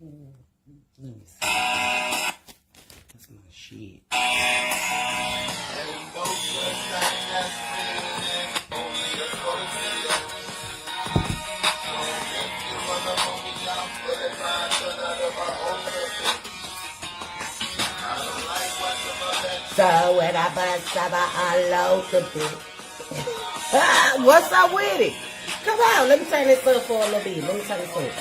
Let me see. That's my shit. So when I bust up, I unload the bitch. What's up with it? Come on, let me turn this up for a little bit. Let me turn this up.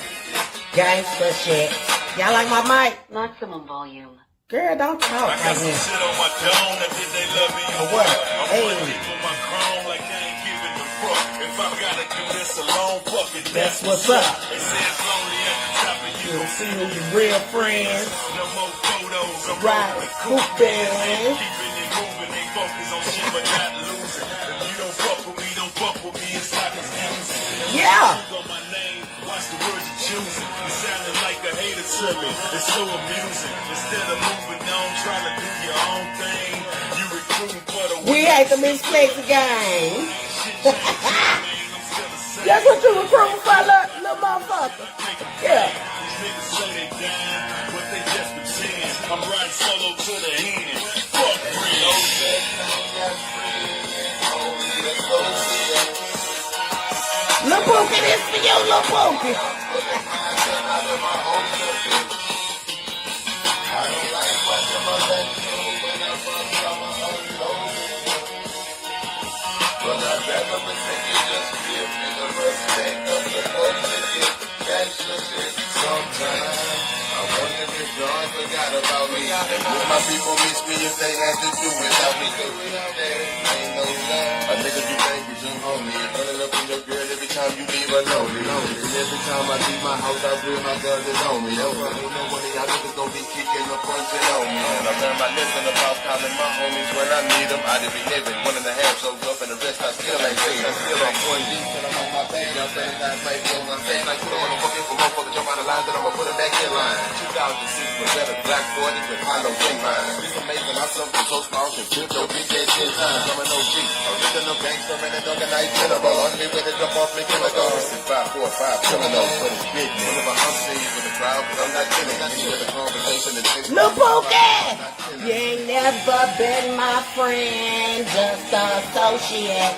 Gangsta shit. Y'all like my mic? Maximum volume. Girl, don't talk like this. What? Hey. That's what's up. You'll see who your real friends. Right, hooping. Yeah. Watch the words you choosing. You sounding like a hater to me. It's so amusing. Instead of moving on, trying to do your own thing, you recruiting for the we ain't the mistakes gang. That's what you recruiting for, little motherfucker. Yeah. These niggas say they down, but they just pretend. I'm riding solo to the end. Fuck Lil' Pookie, this for you, Lil' Pookie. Forgot about me. Would my people miss me if they had to do without me? Ain't no love. A nigga you think is your homie. Running up in your girl every time you leave her lonely. And every time I leave my house, I feel my gun is on me. Ain't no one of y'all niggas gon' be kicking or punching on me. And I learned my lesson about calling my homies when I need them. I did be living 1.5 shows up and the rest I still ain't seen. I still on point deep till I'm on my page. Y'all say that might be on my face. Like put on a fucking for motherfuckers jump out of line, then I'ma put it back in line. 2006 was better. Black 40 with hollow ring line. It's amazing how something so strong can flip your bitch ass 10 times. I'm an OG. I'm no gangster and a dog and I general. On me with a jump off me chemical. This is 545 criminals, but it's big. Whenever I'm seeing with the crowd, but I'm not killing. I see with the conversation and things. Lil' Pookie! You ain't never been my friend, just associate.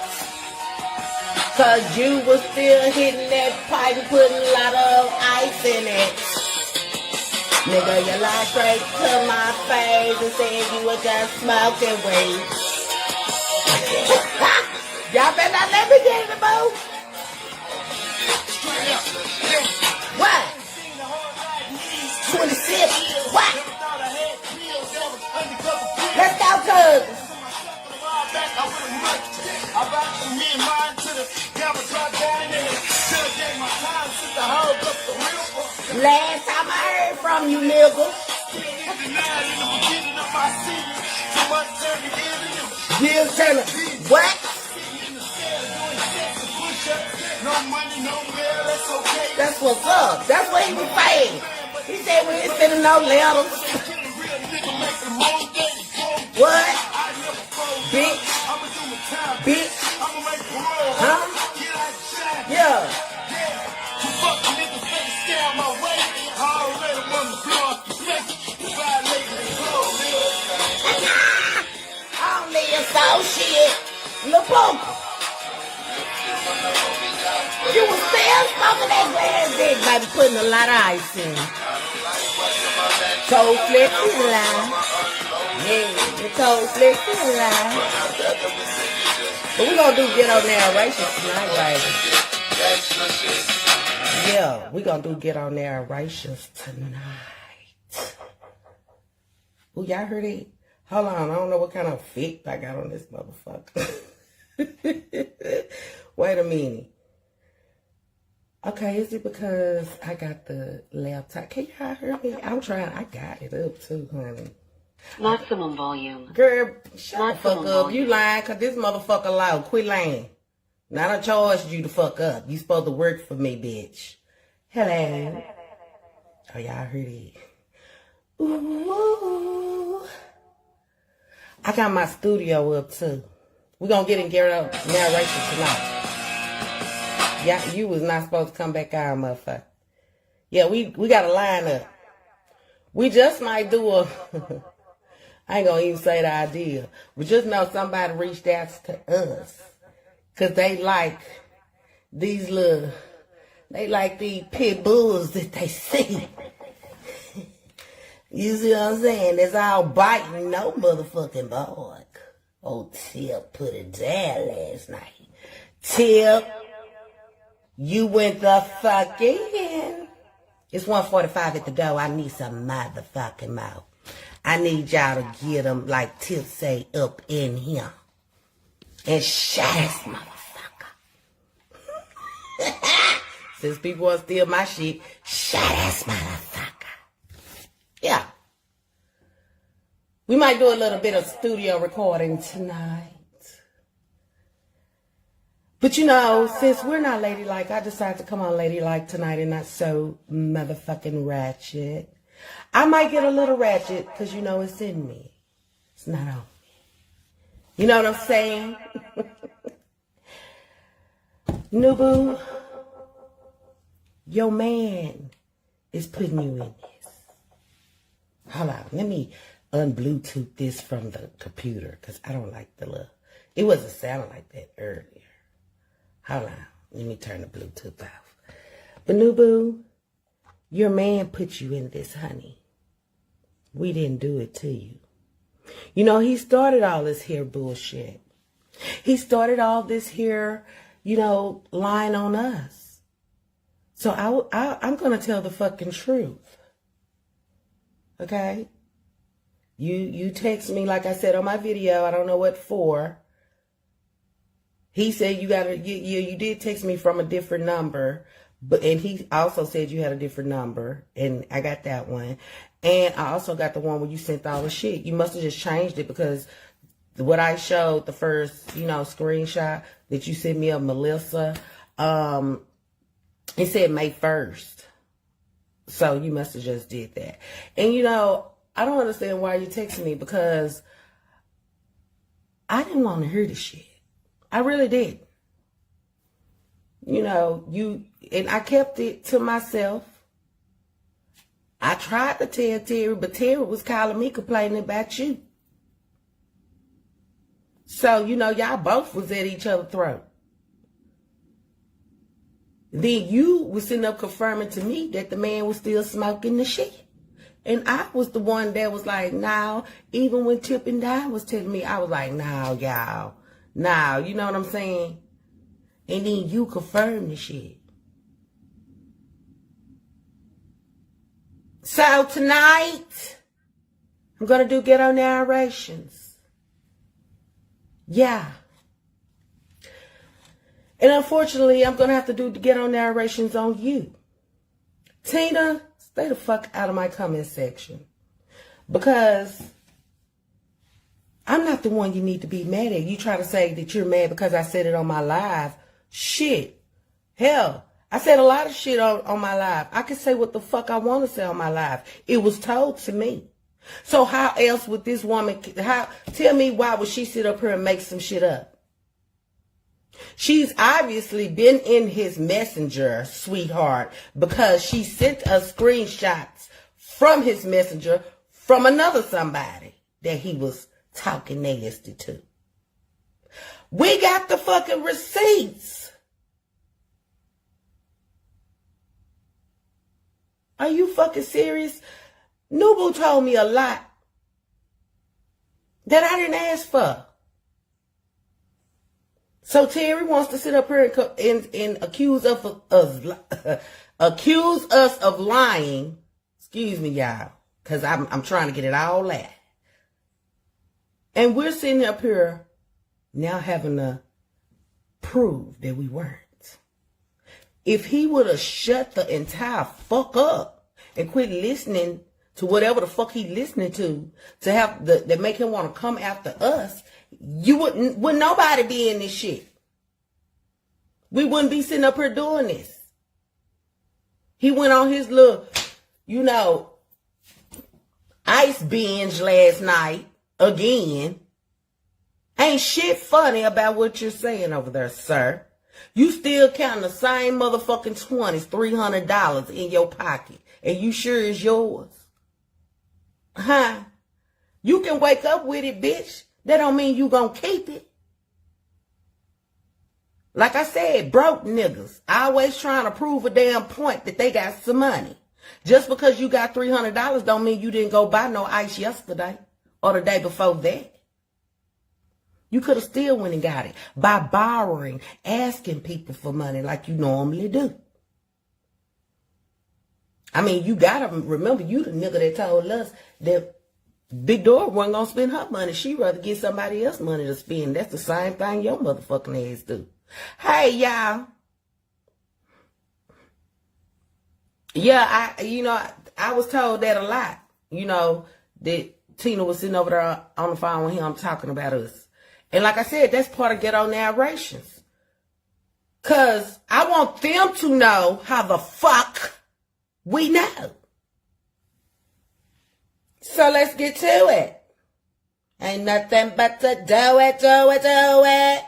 Cause you was still hitting that pipe and putting a lot of ice in it. Nigga, you lied straight to my face and said you were just smoking weed. Y'all better not let me get in the boat. What? 26. What? Let's go, cuz. Last time I heard from you, nigga. Bill Turner. What? That's what's up. That's what he was saying. He said we ain't sending no letters. What? Bitch. Bitch. Huh? Yeah. Associate, Lil' Pookie. You was still smoking that glass dick, baby, putting a lot of ice in. Cold flick is line. Yeah, the cold flick is line. But we gonna do Get On Narration tonight, baby. Yeah, we gonna do Get On Narrations tonight. Oh, y'all heard it? Hold on, I don't know what kind of fit I got on this motherfucker. Wait a minute. Okay, is it because I got the laptop? Can y'all hear me? I'm trying. I got it up too, honey. Maximum volume. Girl, shut the fuck up. You lying because this motherfucker loud. Quit lying. Now I done charged you to fuck up. You supposed to work for me, bitch. Hello. Oh, y'all heard it. Ooh. I got my studio up too. We're gonna get in Get On Narration tonight. Yeah, you was not supposed to come back out, motherfucker. Yeah, we got to line up. We just might do a, I ain't going to even say the idea. We just know somebody reached out to us. Because they like these pit bulls that they see. You see what I'm saying? That's all biting no motherfucking bark. Old Tip put it down last night. Tip, you went the fuck in. It's 1:45 at the door. I need some motherfucking mouth. I need y'all to get them, like Tip say, up in here. And shut this motherfucker. Since people want to steal my shit, shut this motherfucker. Yeah. We might do a little bit of studio recording tonight. But you know, since we're not ladylike, I decided to come on ladylike tonight and not so motherfucking ratchet. I might get a little ratchet because you know it's in me. It's not on me. You know what I'm saying? Nubu, your man is putting you in this. Hold on, let me un-Bluetooth this from the computer because I don't like the look. It wasn't sounding like that earlier. Hold on, let me turn the Bluetooth off. But Nubu, your man put you in this, honey. We didn't do it to you. You know, he started all this here bullshit. He started all this here, you know, lying on us. So I'm going to tell the fucking truth. Okay? You text me, like I said on my video, I don't know what for. He said you did text me from a different number, and he also said you had a different number, and I got that one. And I also got the one where you sent all the shit. You must have just changed it because what I showed, the first, you know, screenshot that you sent me of Melissa, it said May 1st. So you must have just did that. And, you know, I don't understand why you texting me because I didn't want to hear the shit. I really did. You know, and I kept it to myself. I tried to tell Terry, but Terry was calling me complaining about you. So, you know, y'all both was at each other's throat. Then you was sitting up confirming to me that the man was still smoking the shit. And I was the one that was like, no, even when Tip and Di was telling me, I was like, no, y'all. No, you know what I'm saying? And then you confirmed the shit. So tonight, I'm going to do ghetto narrations. Yeah. And unfortunately, I'm going to have to do the ghetto narrations on you. Tina, stay the fuck out of my comment section. Because I'm not the one you need to be mad at. You try to say that you're mad because I said it on my live. Shit. Hell, I said a lot of shit on my live. I can say what the fuck I want to say on my live. It was told to me. So how else would this woman, tell me why would she sit up here and make some shit up? She's obviously been in his messenger, sweetheart, because she sent us screenshots from his messenger from another somebody that he was talking nasty to. We got the fucking receipts. Are you fucking serious? Nubu told me a lot that I didn't ask for. So Terry wants to sit up here and accuse us of lying. Excuse me, y'all, because I'm trying to get it all out. And we're sitting up here now having to prove that we weren't. If he would have shut the entire fuck up and quit listening to whatever the fuck he listening to have that make him want to come after us, would nobody be in this shit. We wouldn't be sitting up here doing this. He went on his little, you know, ice binge last night again. Ain't shit funny about what you're saying over there, sir. You still counting the same motherfucking 20s, $300 in your pocket. And you sure it's yours? Huh? You can wake up with it, bitch. That don't mean you gonna keep it. Like I said, broke niggas always trying to prove a damn point that they got some money. Just because you got $300 don't mean you didn't go buy no ice yesterday or the day before that. You could have still went and got it by borrowing, asking people for money like you normally do. I mean, you gotta remember, you the nigga that told us that Big Dora wasn't gonna spend her money. She'd rather get somebody else money to spend. That's the same thing your motherfucking ass do. Hey, y'all. Yeah, I was told that a lot. That Tina was sitting over there on the phone with him talking about us. And like I said, that's part of ghetto narrations. Cause I want them to know how the fuck we know. So let's get to it. Ain't nothing but to do it.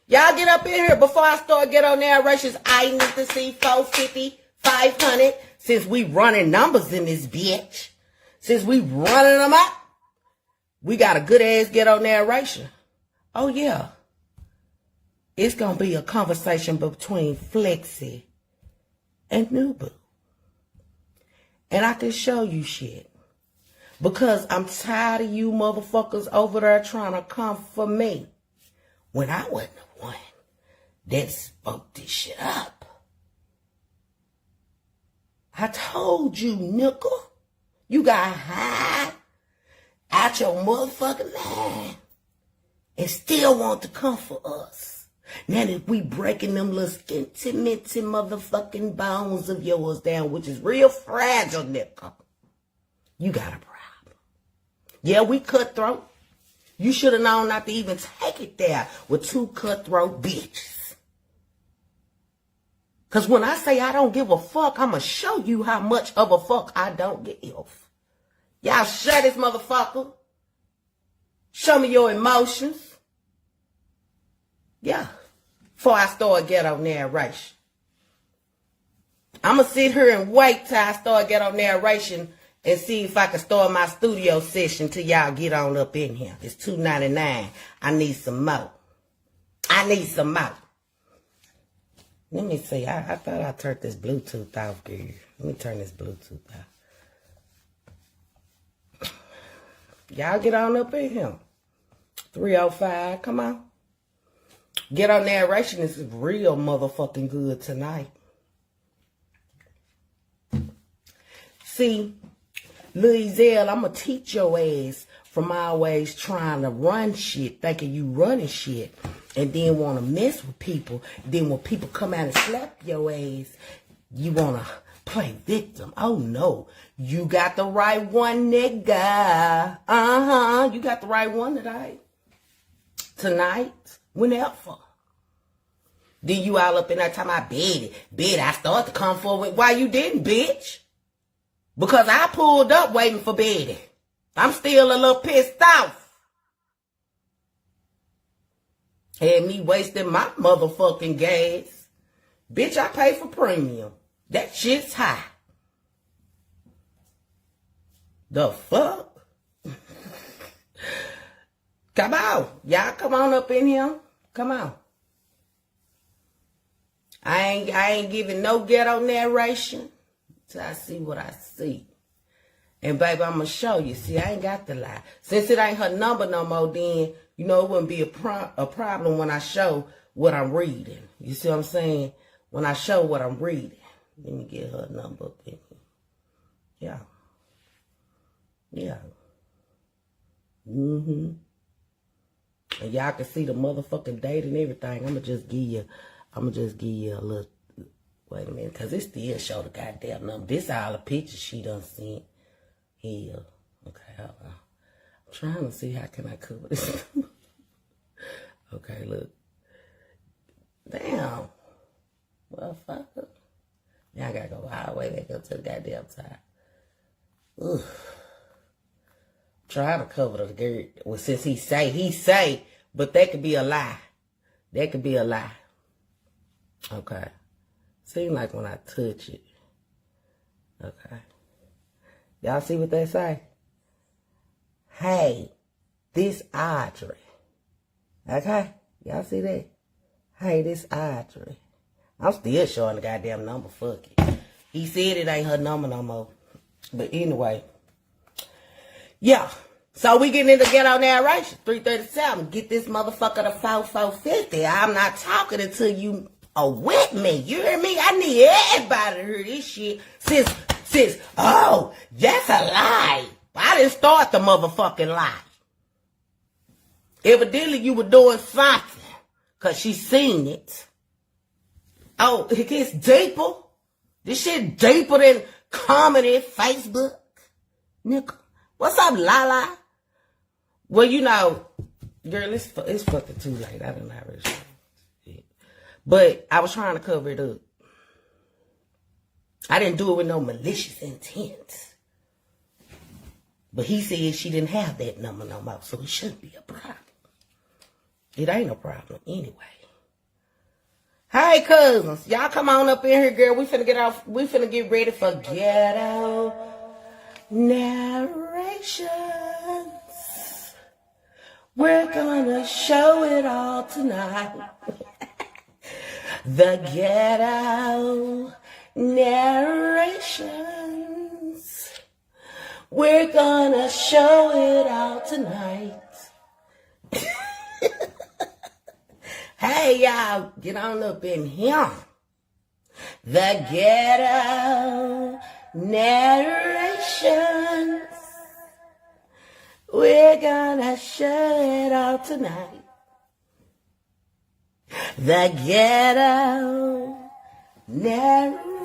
Y'all get up in here before I start ghetto narrations. I need to see 450, 500. Since we running numbers in this bitch. Since we running them up. We got a good ass ghetto narration. Oh yeah. It's going to be a conversation between Flexi and Nubu. And I can show you shit. Because I'm tired of you motherfuckers over there trying to come for me. When I wasn't the one that spoke this shit up. I told you, nickel. You got high out your motherfucking mind. And still want to come for us. Now that we breaking them little skinty-minty motherfucking bones of yours down, which is real fragile, nickel. You got a problem. Yeah, we cutthroat. You should have known not to even take it there with two cutthroat bitches. Because when I say I don't give a fuck, I'm going to show you how much of a fuck I don't give. Y'all shut this motherfucker. Show me your emotions. Yeah. Before I start ghetto narration. I'm going to sit here and wait till I start ghetto narration and see if I can start my studio session till y'all get on up in here. It's $2.99. I need some more. Let me see. I thought I turned this Bluetooth off, girl. Let me turn this Bluetooth off. Y'all get on up in here. 305. Come on. Get on narration. This is real motherfucking good tonight. See, Lil Zell, I'm going to teach your ass from always trying to run shit, thinking you running shit, and then want to mess with people. Then when people come out and slap your ass, you want to play victim. Oh, no. You got the right one, nigga. You got the right one tonight, whenever. Then you all up in that time, I bet I started to come forward. Why you didn't, bitch? Because I pulled up waiting for Betty. I'm still a little pissed off. Had me wasting my motherfucking gas. Bitch, I pay for premium. That shit's high. The fuck? Come on. Y'all come on up in here. Come on. I ain't giving no ghetto narration till I see what I see. And baby, I'm going to show you. See, I ain't got to lie. Since it ain't her number no more, then, it wouldn't be a problem when I show what I'm reading. You see what I'm saying? When I show what I'm reading. Let me get her number up in here. Yeah. And y'all can see the motherfucking date and everything. I'm going to just give you a little, wait a minute, because it still show the goddamn number. This all the pictures she done sent. Here. Okay, hold on. I'm trying to see how can I cover this. Okay, look. Damn. Motherfucker. Now I gotta go all the way back up to the goddamn top. Ugh. Trying to cover the girl. Well, since he say, but that could be a lie. That could be a lie. Okay. Seem like when I touch it. Okay. Y'all see what they say? Hey, this Audrey. Okay? Y'all see that? Hey, this Audrey. I'm still showing the goddamn number. Fuck it. He said it ain't her number no more. But anyway. Yeah. So we getting into ghetto narration. 337. Get this motherfucker to 4450. I'm not talking until you are with me. You hear me? I need everybody to hear this shit. Sis, oh, that's a lie. I didn't start the motherfucking lie. Evidently you were doing something. Cause she seen it. Oh, it gets deeper. This shit deeper than comedy, Facebook. Nigga. What's up, Lala? Well, you know, girl, it's fucking too late. I don't know how to shit. But I was trying to cover it up. I didn't do it with no malicious intent. But he said she didn't have that number no more, so it shouldn't be a problem. It ain't a problem anyway. Hey, cousins, y'all come on up in here, girl. We finna get ready for ghetto narrations. We're gonna show it all tonight. The ghetto narrations. We're gonna show it all tonight. Hey, y'all, get on up in here. The ghetto narrations. We're gonna show it all tonight. The ghetto narration.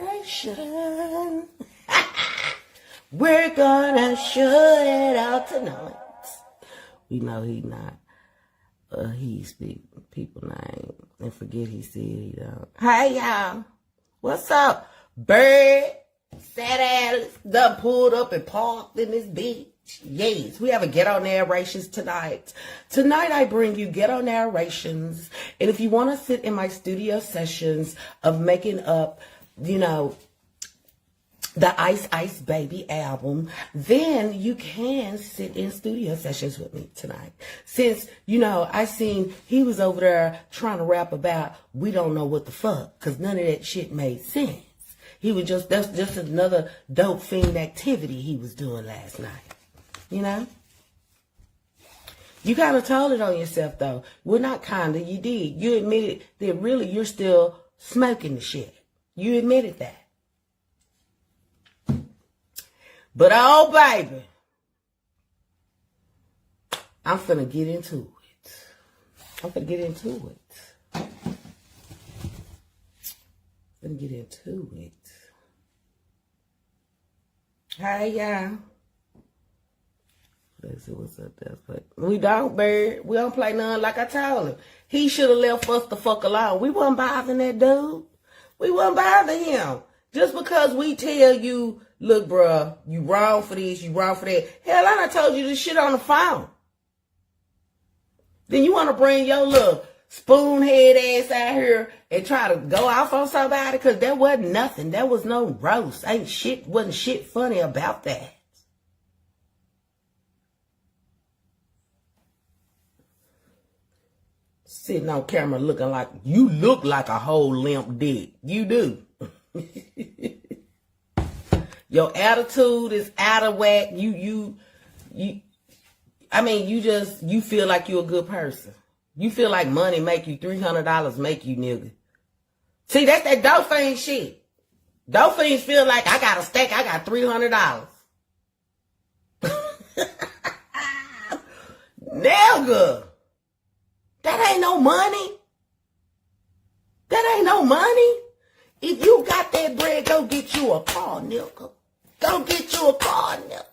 We're gonna show it all tonight. We know he not. He speak people name and forget he said he don't. Hey y'all, what's up? Bird, Sad Alice, done pulled up and parked in this beach. Yes, we have a ghetto narrations tonight. Tonight I bring you ghetto narrations, and if you want to sit in my studio sessions of making up, you know, the Ice Ice Baby album, then you can sit in studio sessions with me tonight. Since, you know, I seen he was over there trying to rap about we don't know what the fuck, because none of that shit made sense. He was that's just another dope fiend activity he was doing last night. You know? You kind of told it on yourself, though. Well, not kind of, you did. You admitted that really you're still smoking the shit. You admitted that. But oh, baby, I'm finna get into it. Finna get into it. Hey, y'all. Let's see what's up there. But we don't, Bird. We don't play none like I told him. He should have left us the fuck alone. We wasn't bothering that dude. We wasn't bothering him. Just because we tell you, look, bruh, you wrong for this, you wrong for that. Hell, I done told you this shit on the phone. Then you want to bring your little spoonhead ass out here and try to go off on somebody? Because that wasn't nothing. That was no roast. Wasn't shit funny about that. Sitting on camera looking like, you look like a whole limp dick. You do. Your attitude is out of whack. You feel like you're a good person. You feel like money make you $300 make you nigga. See, that's that dope fiend shit. Dope fiends feel like I got a stack, I got $300. Nigga, that ain't no money. That ain't no money. If you got that bread, go get you a car, nigga. Go get you a car, nigga.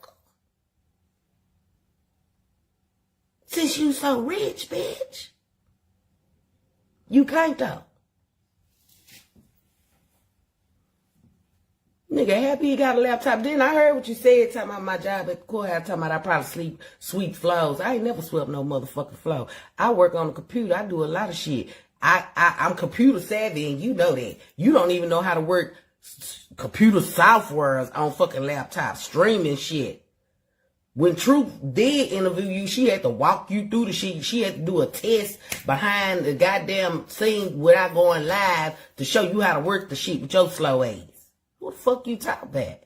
Since you so rich, bitch. You can't though. Nigga, happy you got a laptop. Then I heard what you said talking about my job at the courthouse, talking about I probably sweep floors. I ain't never swept no motherfucking floor. I work on the computer. I do a lot of shit. I'm computer savvy, and you know that. You don't even know how to work computer softwares on fucking laptops, streaming shit. When Truth did interview you, she had to walk you through the shit. She had to do a test behind the goddamn scene without going live to show you how to work the shit with your slow ass. What the fuck you talk about?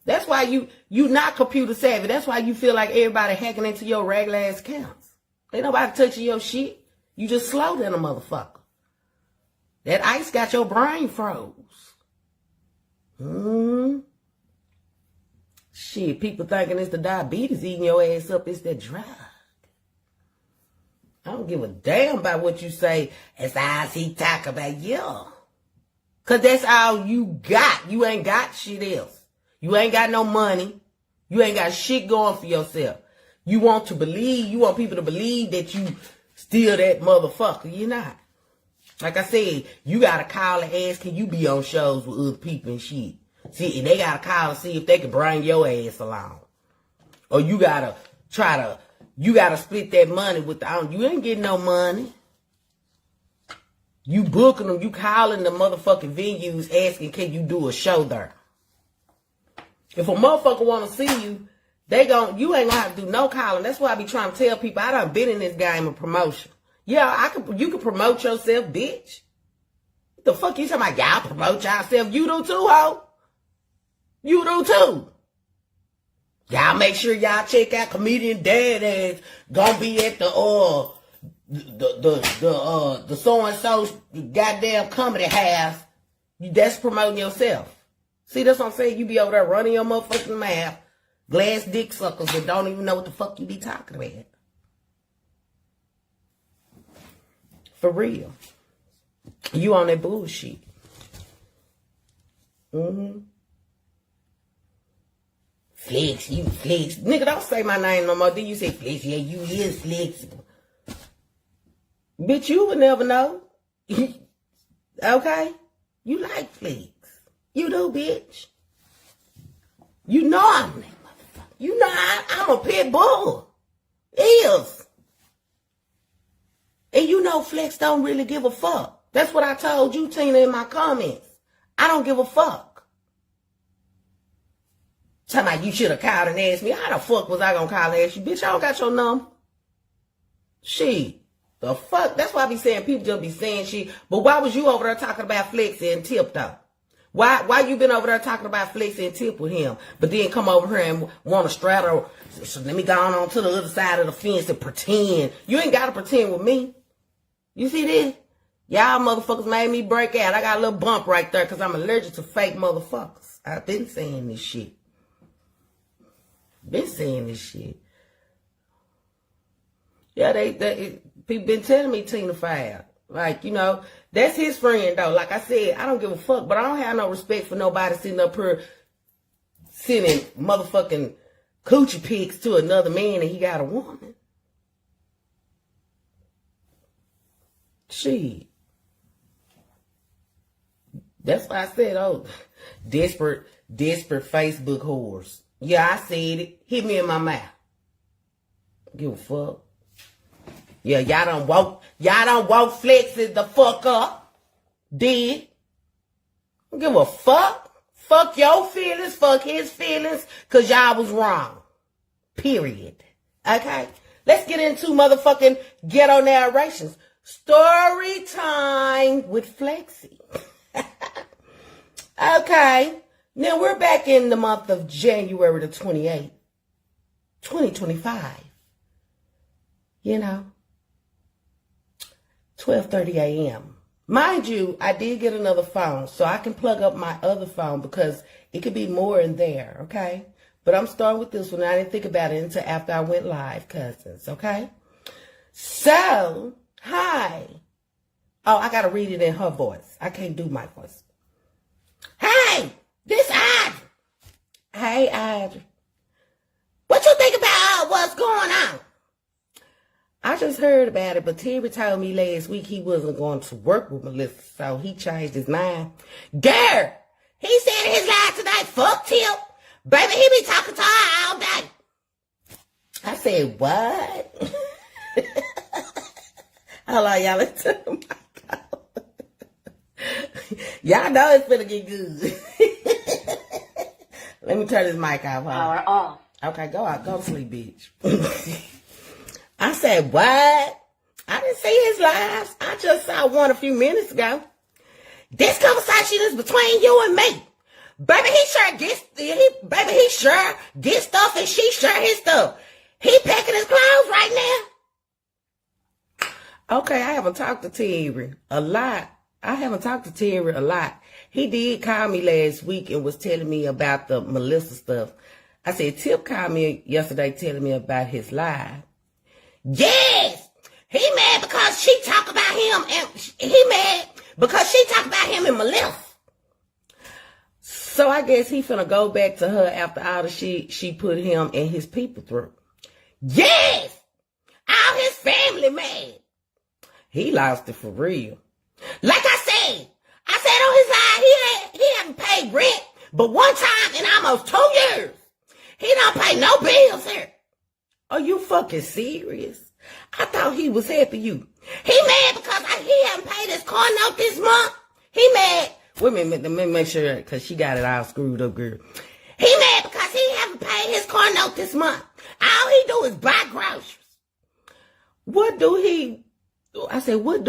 That's why you not computer savvy. That's why you feel like everybody hacking into your regular ass accounts. Ain't nobody touching your shit. You just slow than a motherfucker. That ice got your brain froze. Shit, people thinking it's the diabetes eating your ass up. It's that drug. I don't give a damn about what you say as I he talk about you. Cause that's all you got. You ain't got shit else. You ain't got no money. You ain't got shit going for yourself. You want people to believe that you still that motherfucker. You're not. Like I said, you gotta call and ask, can you be on shows with other people and shit? See, and they gotta call and see if they can bring your ass along. Or you gotta split that money with you ain't getting no money. You booking them, you calling the motherfucking venues asking, can you do a show there? If a motherfucker wanna see you, you ain't gonna have to do no calling. That's why I be trying to tell people I done been in this game of promotion. Yeah, you can promote yourself, bitch. What the fuck you talking about? Y'all promote yourself. You do too, ho. You do too. Y'all make sure y'all check out Comedian Dad ass gonna be at the so-and-so goddamn comedy house. That's promoting yourself. See, that's what I'm saying. You be over there running your motherfucking mouth. Glass dick suckers that don't even know what the fuck you be talking about. For real. You on that bullshit. Flex, you flex. Nigga, don't say my name no more. Then you say flex. Yeah, you is flexible. Bitch, you would never know. Okay? You like flex. You do, bitch. You know I'm that motherfucker. You know I'm a pit bull. Is. And you know Flex don't really give a fuck. That's what I told you, Tina, in my comments. I don't give a fuck. Talking about you should have called and asked me. How the fuck was I gonna call and ask you? Bitch, I don't got your number. Shit. The fuck? That's why I be saying people just be saying shit. But why was you over there talking about Flex and Tip though? Why you been over there talking about Flex and Tip with him, but then come over here and want to straddle? So let me go on to the other side of the fence and pretend. You ain't got to pretend with me. You see this? Y'all motherfuckers made me break out. I got a little bump right there because I'm allergic to fake motherfuckers. I've been saying this shit. Yeah, people been telling me Tina Fab. Like, you know, that's his friend though. Like I said, I don't give a fuck, but I don't have no respect for nobody sitting up here sending motherfucking coochie pics to another man and he got a woman. Shit. That's why I said, oh, desperate Facebook whores. Yeah, I said it. Hit me in my mouth. Give a fuck. Yeah, y'all don't woke Flexing the fuck up. Did. Don't give a fuck. Fuck your feelings, fuck his feelings, cause y'all was wrong. Period. Okay? Let's get into motherfucking ghetto narrations. Story time with Flexi. Okay. Now we're back in the month of January the 28th, 2025. You know, 12:30 a.m. Mind you, I did get another phone, so I can plug up my other phone because it could be more in there, okay? But I'm starting with this one. I didn't think about it until after I went live, cousins, okay? So, hi. Oh, I got to read it in her voice. I can't do my voice. Hey, this Audrey. Hey, Audrey. What you think about what's going on? I just heard about it, but Terry told me last week he wasn't going to work with Melissa, so he changed his mind. Girl, he said in his live today, fuck Tip. Baby, he be talking to her all day. I said, what? Hold on, y'all. Let's turn the mic off. Y'all know it's finna get good. Let me turn this mic off. Power off. Okay, go out. Go to sleep, bitch. I said, what? I didn't see his lives. I just saw one a few minutes ago. This conversation is between you and me. Baby, he sure gets stuff and she sure his stuff. He packing his clothes right now. Okay, I haven't talked to Terry a lot. He did call me last week and was telling me about the Melissa stuff. I said, Tip called me yesterday telling me about his live. Yes! He mad because she talk about him and he mad because she talk about him and Melissa. So I guess he finna go back to her after all the shit she put him and his people through. Yes! All his family mad. He lost it for real. Like I said on his live, he hasn't paid rent, but one time in almost 2 years, he don't pay no bills here. Are you fucking serious? I thought he was helping you. He mad because he haven't paid his car note this month. He mad. Wait a minute, let me make sure, because she got it all screwed up, girl. He mad because he haven't paid his car note this month. All he do is buy groceries. What do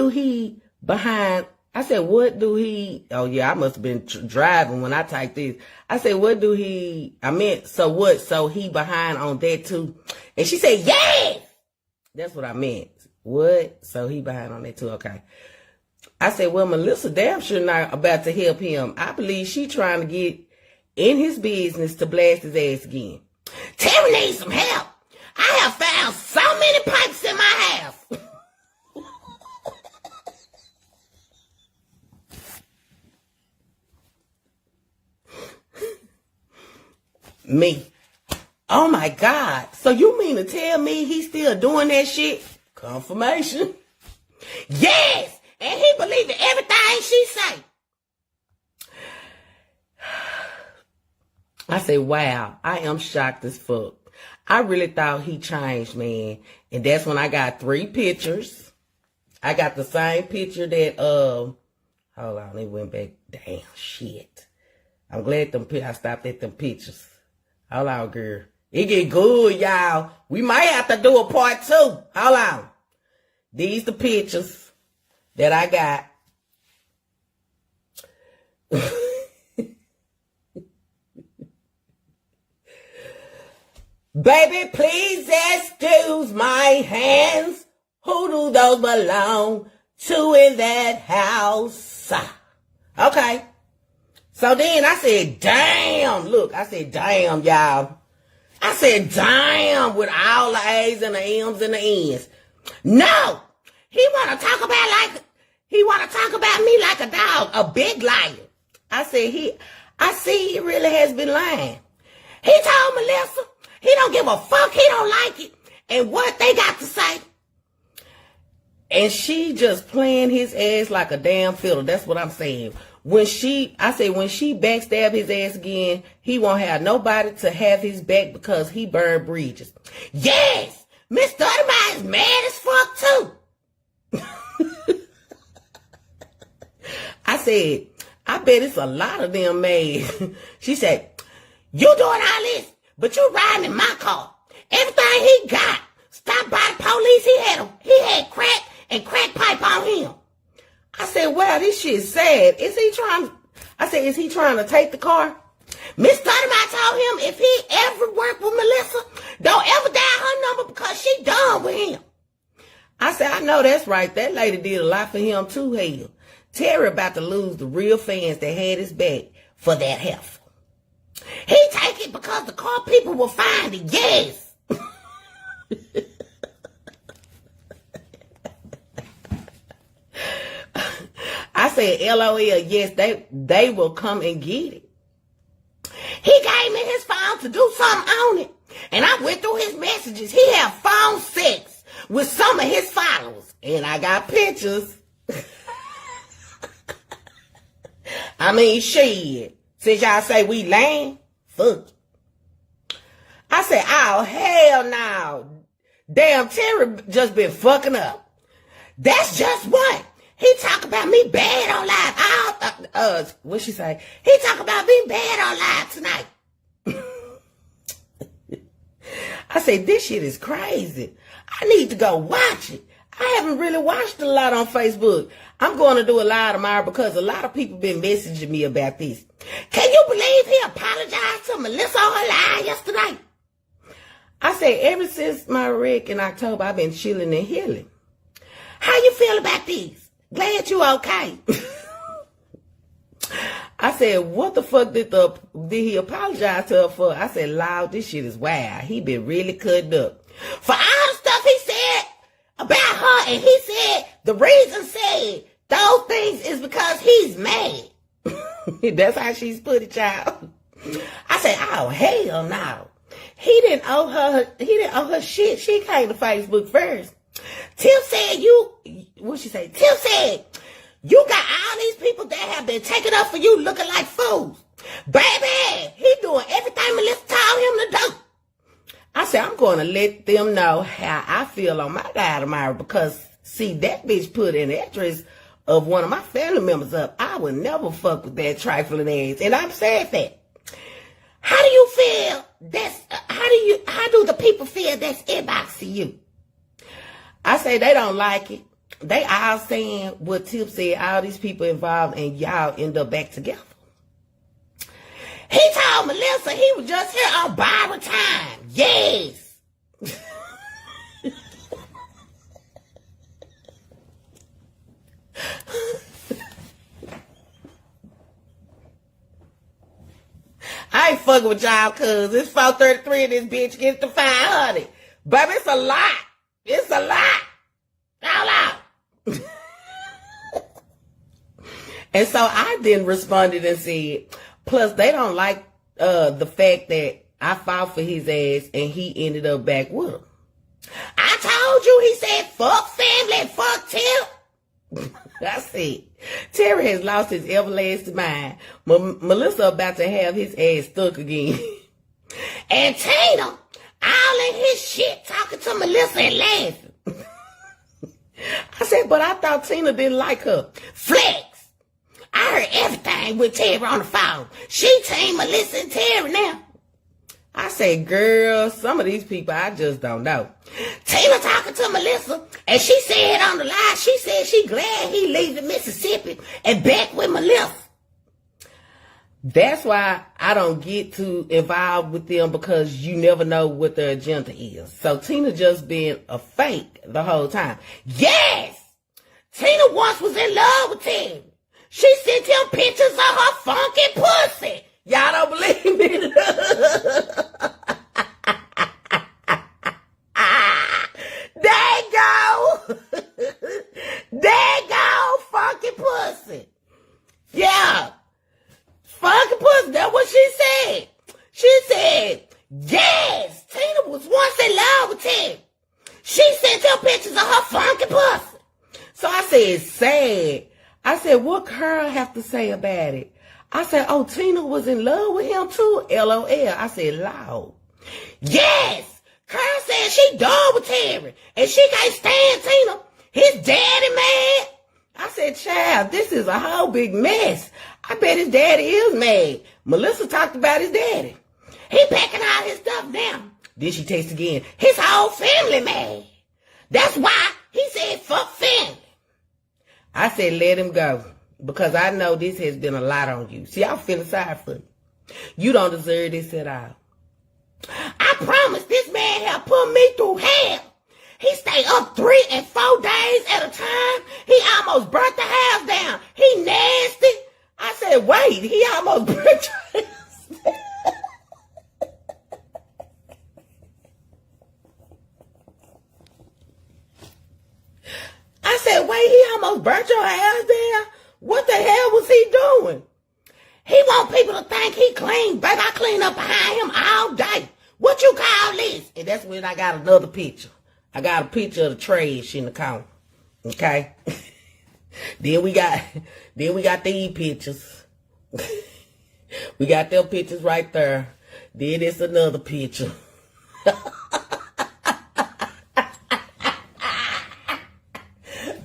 he behind? I said, what do he? Oh yeah, I must have been driving when I typed this. I said, so what? So he behind on that too? And she said, yes. That's what I meant. What? So he behind on that too? Okay. I said, well, Melissa damn sure not about to help him. I believe she trying to get in his business to blast his ass again. Terry needs some help. I have found so many pipes in my house. Me. Oh my God. So you mean to tell me he's still doing that shit? Confirmation. Yes. And he believed in everything she say. I say, wow, I am shocked as fuck. I really thought he changed, man. And that's when I got 3 pictures. I got the same picture that, hold on, it went back. Damn, shit. I'm glad I stopped at them pictures. Hold on, girl. It get good, y'all. We might have to do a part 2. Hold on. These the pictures that I got. Baby, please excuse my hands. Who do those belong to in that house? Okay. So then I said, damn. Look, I said, damn, y'all. I said, damn, with all the A's and the M's and the N's. No. He want to talk about me like a dog, a big liar. I see he really has been lying. He told Melissa he don't give a fuck, he don't like it, and what they got to say. And she just playing his ass like a damn fiddle. That's what I'm saying. When she backstab his ass again, he won't have nobody to have his back because he burned bridges. Yes, Miss Dynamite is mad as fuck too. I said, I bet it's a lot of them mad. She said, you doing all this, but you riding in my car. Everything he got, stopped by the police. He had crack and crack pipe on him. I said, wow, this shit's sad. Is he trying to take the car? Miss Dynamite told him if he ever worked with Melissa, don't ever dial her number because she done with him. I said, I know that's right. That lady did a lot for him too, hell. Terry about to lose the real fans that had his back for that heifer. He take it because the car people will find it, yes. I said, LOL, yes, they will come and get it. He gave me his phone to do something on it. And I went through his messages. He had phone sex with some of his followers. And I got pictures. I mean, shit. Since y'all say we lame, fuck. I said, oh, hell no. Damn, Terry just been fucking up. That's just what. He talk about me bad on live. What she say? He talk about me bad on live tonight. I said, this shit is crazy. I need to go watch it. I haven't really watched a lot on Facebook. I'm going to do a lot tomorrow because a lot of people been messaging me about this. Can you believe he apologized to Melissa on her live yesterday? I said, ever since my wreck in October, I've been chilling and healing. How you feel about this? Glad you okay. I said, what the fuck did he apologize to her for? I said, loud, this shit is wild. He been really cut up. For all the stuff he said about her, and he said, the reason said those things is because he's mad. That's how she's put it, child. I said, oh, hell no. He didn't owe her shit. She came to Facebook first. Tiff said what she say? Tiff said, you got all these people that have been taking up for you looking like fools. Baby, he doing everything Melissa told him to do. I said, I'm going to let them know how I feel on my guy tomorrow because, see, that bitch put an address of one of my family members up. I would never fuck with that trifling ass. And I'm saying that. How do you feel how do the people feel that's inboxing you? I say they don't like it. They all saying what Tip said, all these people involved, and y'all end up back together. He told Melissa he was just here on borrowed time. Yes. I ain't fucking with y'all, cuz it's 4:33 and this bitch gets to 500. Baby, it's a lot. It's a lot. All out. And so I then responded and said, plus they don't like the fact that I fought for his ass and he ended up back with him. I told you, he said, fuck family, fuck Tip. I said, Terry has lost his everlasting mind. Melissa about to have his ass stuck again. And Tina, all in his shit, talking to Melissa and laughing. I said, but I thought Tina didn't like her. Flex. I heard everything with Terry on the phone. She team Melissa and Terry now. I said, girl, some of these people I just don't know. Tina talking to Melissa, and she said on the live, she said she glad he leaving Mississippi and back with Melissa. That's why I don't get too involved with them, because you never know what their agenda is. So Tina just been a fake the whole time. Yes! Tina once was in love with Terry. She sent him pictures of her funky pussy. Y'all don't believe me? There you go. There you go, funky pussy. Yeah. Funky pussy, that's what she said. She said, yes, Tina was once in love with him. She sent him pictures of her funky pussy. So I said, sad. I said, what Carl have to say about it? I said, oh, Tina was in love with him too? LOL. I said, loud. Yes. Carl said she done with Terry. And she can't stand Tina. His daddy mad. I said, child, this is a whole big mess. I bet his daddy is mad. Melissa talked about his daddy. He packing all his stuff now. Then she text again. His whole family mad. That's why he said fuck family. I said, let him go. Because I know this has been a lot on you. See, I'm feeling sorry for you. You don't deserve this at all. I promise this man have put me through hell. He stayed up 3 and 4 days at a time. He almost burnt the house down. He nasty. I said, wait, he almost burnt your house down. I said, wait, he almost burnt your house down? What the hell was he doing? He want people to think he clean. Baby, I clean up behind him all day. What you call this? And that's when I got another picture. I got a picture of the trash in the corner. Okay? Then we got these pictures. We got them pictures right there. Then it's another picture.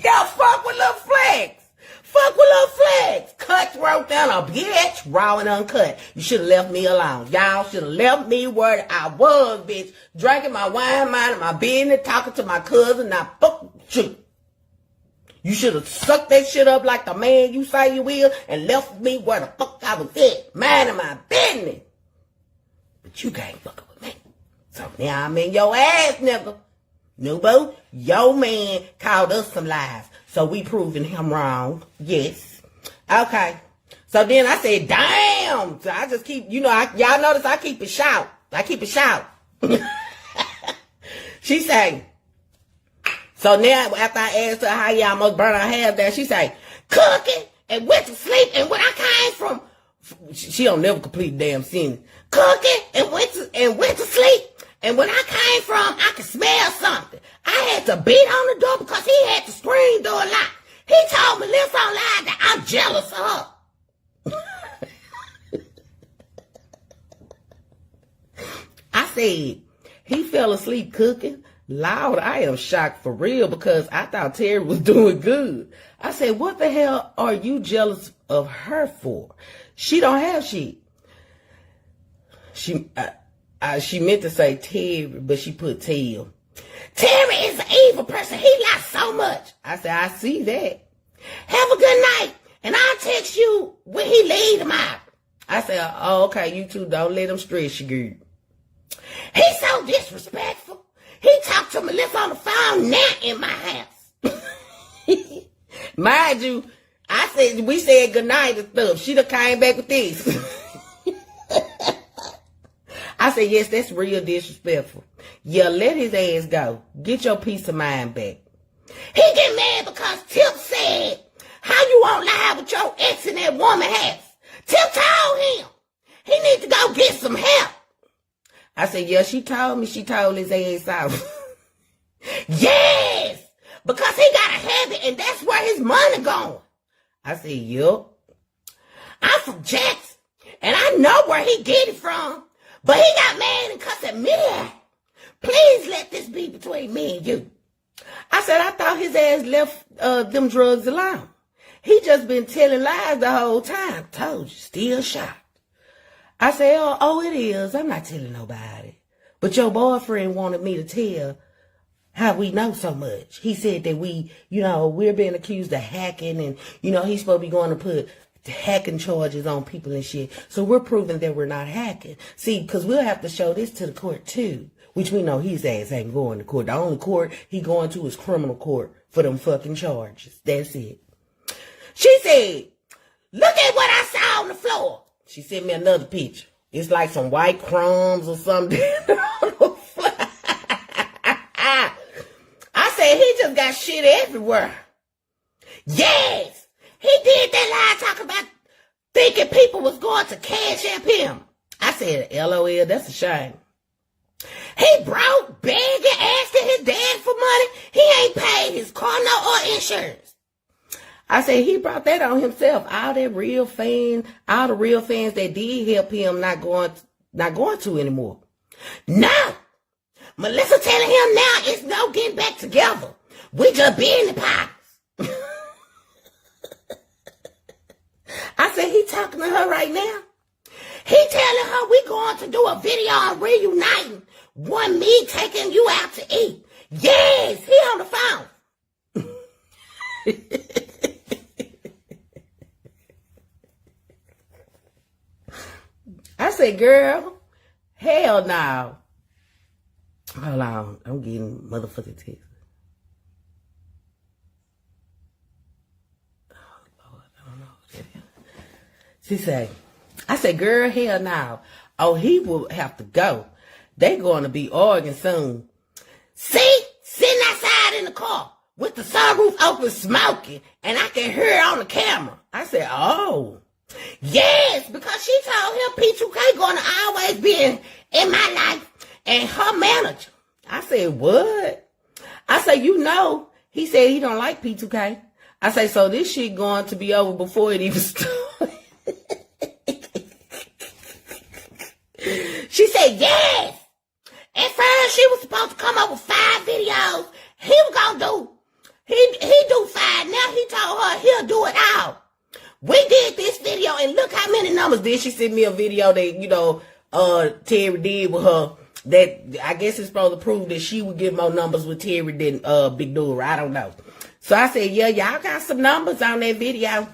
God Uncle Lil Flex, cutthroat down a bitch, raw and uncut. You should have left me alone. Y'all should have left me where I was, bitch. Drinking my wine, minding my business, talking to my cousin, now fuck you. You should have sucked that shit up like the man you say you will and left me where the fuck I was at, minding my business. But you can't fuck with me. So now I'm in your ass, nigga. Nubo, your man called us some lies. So we proving him wrong. Yes. Okay. So then I said, damn. So I just keep, y'all notice I keep it shout. She say, so now after I asked her how y'all must burn her hair down, she say, cooking and went to sleep and when I came from, she don't never complete the damn sentence. Cooking and went to sleep. And when I came from, I could smell something. I had to beat on the door because he had the screen door locked. He told me this online that I'm jealous of her. I said, he fell asleep cooking. Loud, I am shocked for real because I thought Terry was doing good. I said, what the hell are you jealous of her for? She don't have shit. She meant to say Terry, but she put Tail. Terry is an evil person. He lies so much. I said, I see that. Have a good night, and I'll text you when he leave him out. I said, oh, okay, you two don't let him stress you, girl. He's so disrespectful. He talked to Melissa on the phone now in my house. Mind you, we said goodnight and stuff. She done came back with this. I said, yes, that's real disrespectful. Yeah, let his ass go. Get your peace of mind back. He get mad because Tip said, how you won't lie with your ex in that woman house? Tip told him he need to go get some help. I said, yeah, she told his ass out. Yes, because he got a habit and that's where his money going. I said, yup. I'm from Jackson and I know where he get it from. But he got mad and cussed at me. Please let this be between me and you. I said, I thought his ass left them drugs alone. He just been telling lies the whole time. Told you, still shocked. I said, oh, it is. I'm not telling nobody. But your boyfriend wanted me to tell how we know so much. He said that we're being accused of hacking and, he's supposed to be going to put hacking charges on people and shit. So we're proving that we're not hacking. See, because we'll have to show this to the court too, which we know his ass ain't going to court. The only court he going to is criminal court for them fucking charges. That's it. She said, look at what I saw on the floor. She sent me another picture. It's like some white crumbs or something. I said, he just got shit everywhere. Yes. He did that lie talking about thinking people was going to cash app him. I said, LOL, that's a shame. He broke, begging, asking his dad for money. He ain't paid his car note or insurance. I said, he brought that on himself. All the real fans that did help him not going to anymore. No. Melissa telling him now it's no getting back together. We just be in the partners. I said, he talking to her right now. He telling her we going to do a video on reuniting. One me taking you out to eat. Yes, he on the phone. I said, girl, hell no. Hold on, I'm getting motherfucking text. She said, I said, girl, hell no. Oh, he will have to go. They going to be arguing soon. See? Sitting outside in the car with the sunroof open smoking and I can hear it on the camera. I said, oh. Yes, because she told him P2K going to always be in my life and her manager. I said, what? I said, he said he don't like P2K. I say, so this shit going to be over before it even started. She said, yes. At first, she was supposed to come up with 5 videos. He He do fine. Now he told her he'll do it all. We did this video and look how many numbers. Then she sent me a video that, Terry did with her. That I guess it's supposed to prove that she would get more numbers with Terry than Big Dora. I don't know. So I said, yeah, y'all got some numbers on that video.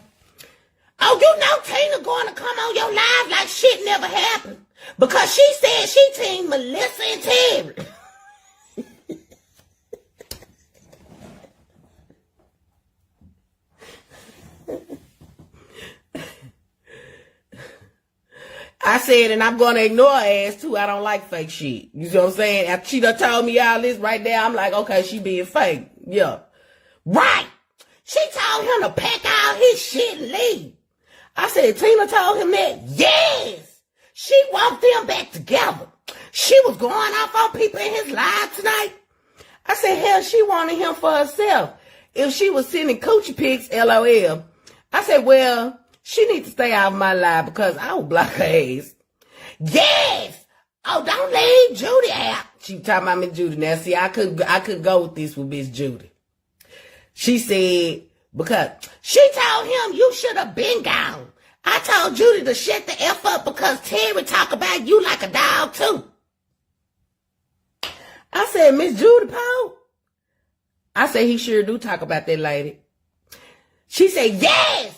Oh, you know Tina going to come on your live like shit never happened. Because she said she teamed Melissa and Terry. I said, and I'm going to ignore her ass too. I don't like fake shit. You know what I'm saying? After she done told me all this right there, I'm like, okay, she being fake. Yeah. Right. She told him to pack all his shit and leave. I said, Tina told him that? Yes. She want them back together. She was going off on people in his live tonight. I said, hell, she wanted him for herself. If she was sending coochie pics, LOL. I said, well, she needs to stay out of my live because I will block her ass. Yes. Oh, don't leave Judy out. She talking about Miss Judy. Now, see, I could go with this with Miss Judy. She said, because she told him you should have been gone. I told Judy to shut the F up because Terry talk about you like a dog too. I said, Miss Judy Poe? I said, he sure do talk about that lady. She said, yes.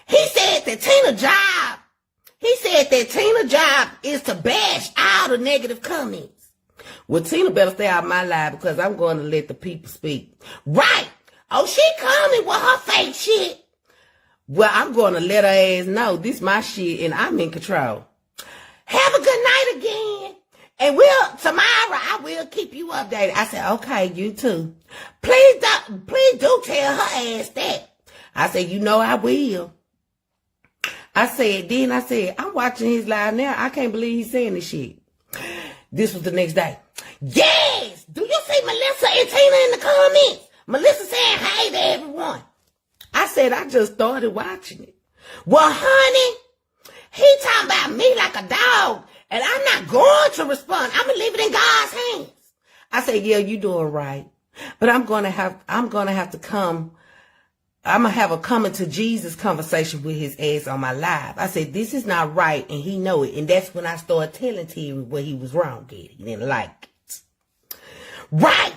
He said that Tina's job is to bash all the negative comments. Well, Tina better stay out of my life because I'm going to let the people speak. Right. Oh, she coming with her fake shit. Well, I'm going to let her ass know this my shit and I'm in control. Have a good night again. And tomorrow I will keep you updated. I said, okay, you too. Please do tell her ass that. I said, you know I will. I said, I'm watching his live now. I can't believe he's saying this shit. This was the next day. Yes! Do you see Melissa and Tina in the comments? Melissa saying hey to everyone. I said, I just started watching it. Well, honey, he talking about me like a dog, and I'm not going to respond. I'm gonna leave it in God's hands. I said, yeah, you doing right. But I'm gonna have to come. I'm going to have a coming to Jesus conversation with his ass on my live. I said, this is not right, and he know it. And that's when I started telling Terry where he was wrong at. He didn't like it. Right.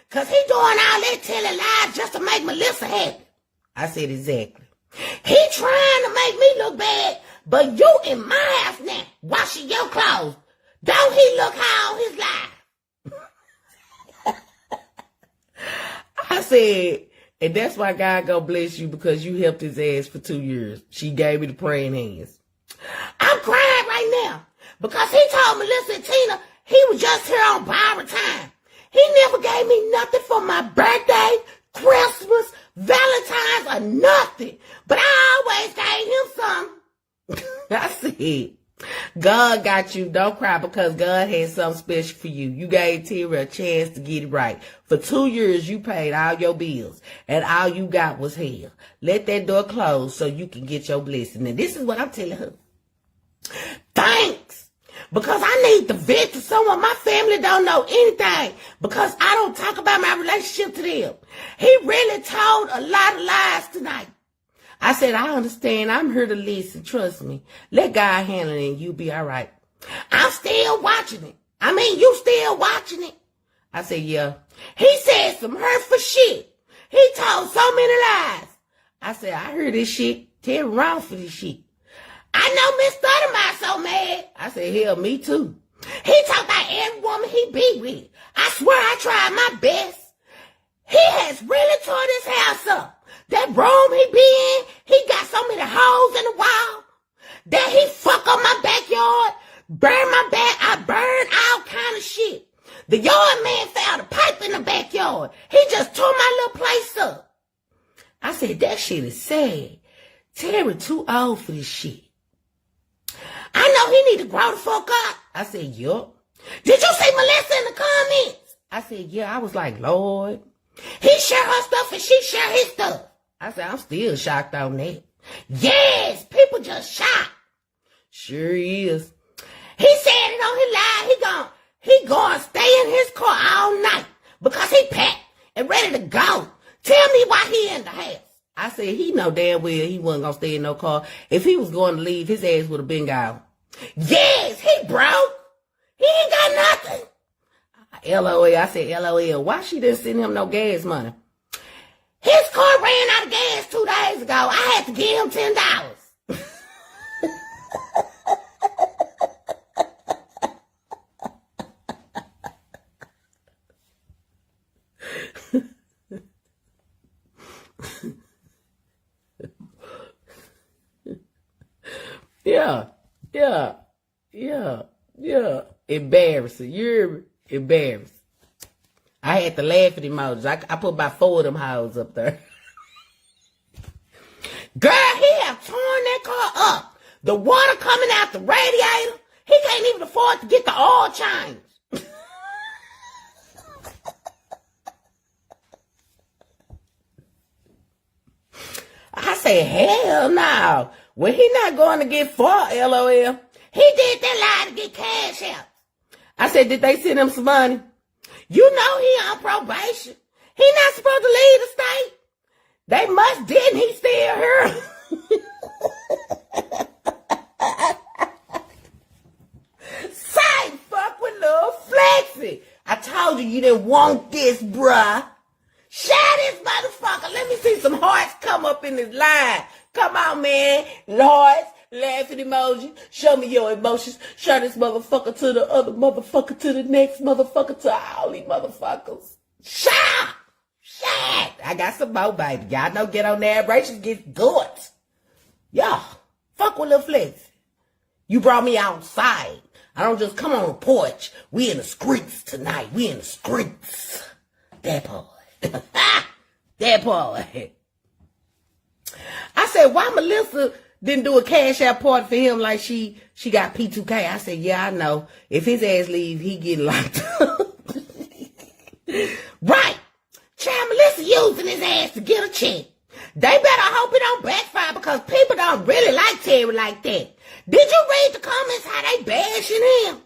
Because he doing all that telling lies just to make Melissa happy. I said, exactly. He trying to make me look bad, but you in my house now, washing your clothes. Don't he look high on his live? I said, and that's why God gonna bless you because you helped his ass for 2 years. She gave me the praying hands. I'm crying right now because he told Melissa and Tina he was just here on borrowed time. He never gave me nothing for my birthday, Christmas, Valentine's, or nothing. But I always gave him something. I said, God got you. Don't cry because God has something special for you. You gave Terry a chance to get it right. For 2 years, you paid all your bills, and all you got was hell. Let that door close so you can get your blessing. And this is what I'm telling her. Thanks. Because I need to vent to someone. My family don't know anything because I don't talk about my relationship to them. He really told a lot of lies tonight. I said, I understand. I'm here to listen. Trust me. Let God handle it and you'll be all right. I'm still watching it. I mean, you still watching it? I said, yeah. He said some hurtful shit. He told so many lies. I said, I heard this shit. Terry wrong for this shit. I know Miss Thundermouth so mad. I said, hell, me too. He talked about every woman he be with. I swear I tried my best. He has really tore this house up. That room he be in, he got so many holes in the wall that he fuck up my backyard, burn my back. I burned all kind of shit. The yard man found a pipe in the backyard. He just tore my little place up. I said, that shit is sad. Terry too old for this shit. I know he need to grow the fuck up. I said, yup. Did you see Melissa in the comments? I said, yeah. I was like, Lord. He share her stuff and she share his stuff. I said, I'm still shocked on that. Yes, people just shocked. Sure is. He said it on his live. He gonna stay in his car all night because he packed and ready to go. said, he know damn well he wasn't going to stay in no car. If he was going to leave, his ass would have been gone. Yes, he broke. He ain't got nothing. LOL. I said, LOL. Why she didn't send him no gas money? His car ran out of gas 2 days ago. I had to give him $10. Yeah. Embarrassing. You're embarrassed. I had to laugh at emojis. I put about 4 of them hoes up there. Girl, he have torn that car up. The water coming out the radiator. He can't even afford to get the oil changed. I said, hell no. Well, he not going to get far, LOL. He did that lie to get cash out. I said, did they send him some money? You know he on probation. He not supposed to leave the state. They must didn't. He still here. Say, fuck with Lil Flexi. I told you didn't want this, bruh. Share this motherfucker. Let me see some hearts come up in this line. Come on, man. Hearts, laughing emoji. Show me your emotions. Show this motherfucker to the other motherfucker, to the next motherfucker, to all these motherfuckers. Shout! Shout! I got some more, baby. Y'all know get on narrations, get good. Yeah. Fuck with Lil Flex. You brought me outside. I don't just come on the porch. We in the streets tonight. We in the streets. That part. That part. I said, why Melissa didn't do a cash out party for him like she got P2K? I said, yeah, I know. If his ass leave, he get locked up. Right. Child, Melissa using his ass to get a check. They better hope it don't backfire because people don't really like Terry like that. Did you read the comments how they bashing him?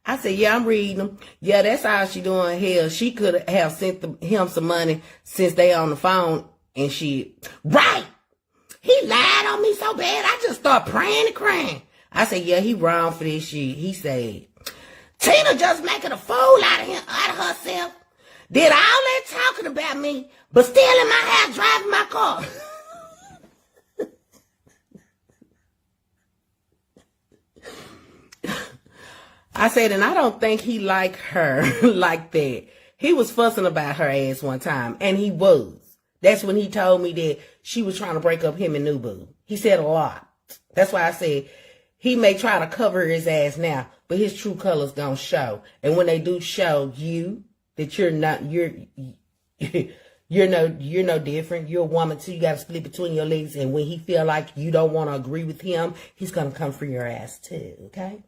I said, yeah, I'm reading them. Yeah, that's how she doing. Hell, she could have sent him some money since they on the phone and shit. Right. He lied on me so bad, I just start praying and crying. I said, yeah, he wrong for this shit. He said, Tina just making a fool out of herself. Did all that talking about me, but still in my house driving my car. I said, and I don't think he like her like that. He was fussing about her ass one time, and he was. That's when he told me that she was trying to break up him and Nubu. He said a lot. That's why I said he may try to cover his ass now, but his true colors don't show. And when they do show you that you're no different. You're a woman too. You got to split between your legs. And when he feel like you don't want to agree with him, he's gonna come for your ass too. Okay.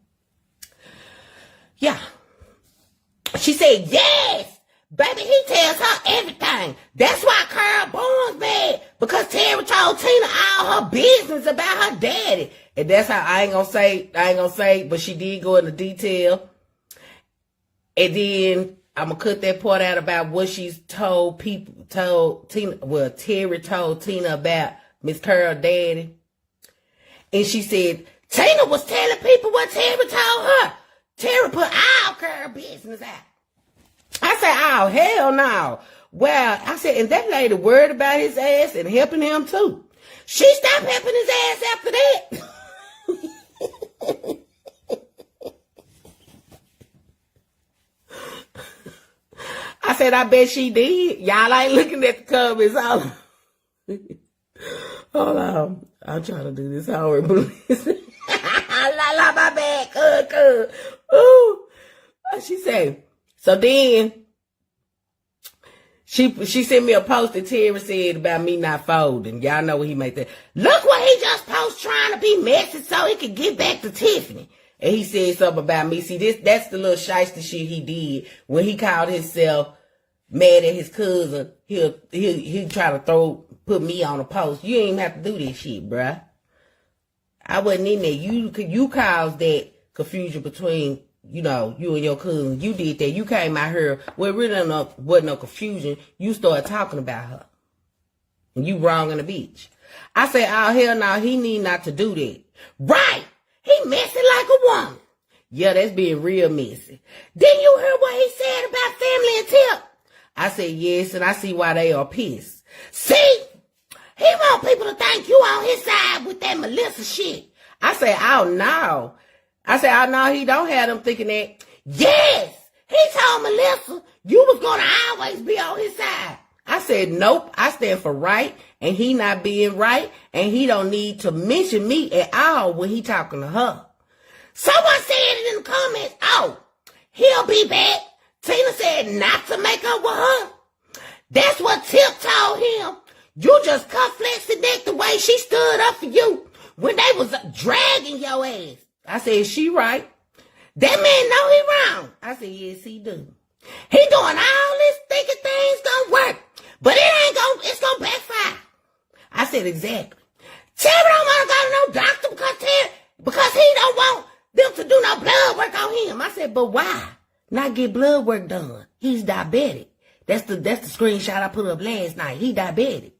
Yeah. She said, yes, baby, he tells her everything. That's why Carl Bourne's mad, because Terry told Tina all her business about her daddy. And that's how I ain't gonna say, but she did go into detail. And then I'm gonna cut that part out about what she's told Tina. Well, Terry told Tina about Miss Carl's daddy. And she said, Tina was telling people what Terry told her. Terry put all Carl business out. I said, oh, hell no. Well, I said, and that lady worried about his ass and helping him too. She stopped helping his ass after that. I said, I bet she did. Y'all ain't looking at the comments. Hold on. I'm trying to do this horrible. La, my back. Ooh. She said, so then she sent me a post that Terry said about me not folding. Y'all know what he made that. Look what he just posted trying to be messy so he could get back to Tiffany. And he said something about me. See, that's the little shyster shit he did when he called himself mad at his cousin. He'll try to put me on a post. You ain't even have to do this shit, bruh. I wasn't in there. You caused that confusion between, you and your cousin. You did that. You came out here where really wasn't no confusion. You started talking about her. You wrong in the bitch. I said, oh, hell no, he need not to do that. Right. He messy like a woman. Yeah, that's being real messy. Didn't you hear what he said about family and Tip? I said, yes, and I see why they are pissed. See? He want people to think you on his side with that Melissa shit. I said, oh, no. I said, oh, no, he don't have them thinking that. Yes. He told Melissa you was going to always be on his side. I said, nope, I stand for right, and he not being right, and he don't need to mention me at all when he talking to her. Someone said it in the comments, oh, he'll be back. Tina said not to make up with her. That's what Tip told him. You just cut flexing neck the way she stood up for you when they was dragging your ass. I said, she right. That man know he wrong. I said, yes, he do. He doing all this thinking things gonna work, but it's gonna backfire. I said, exactly. Terry don't want to go to no doctor because he don't want them to do no blood work on him. I said, but why not get blood work done? He's diabetic. That's the screenshot I put up last night. He diabetic.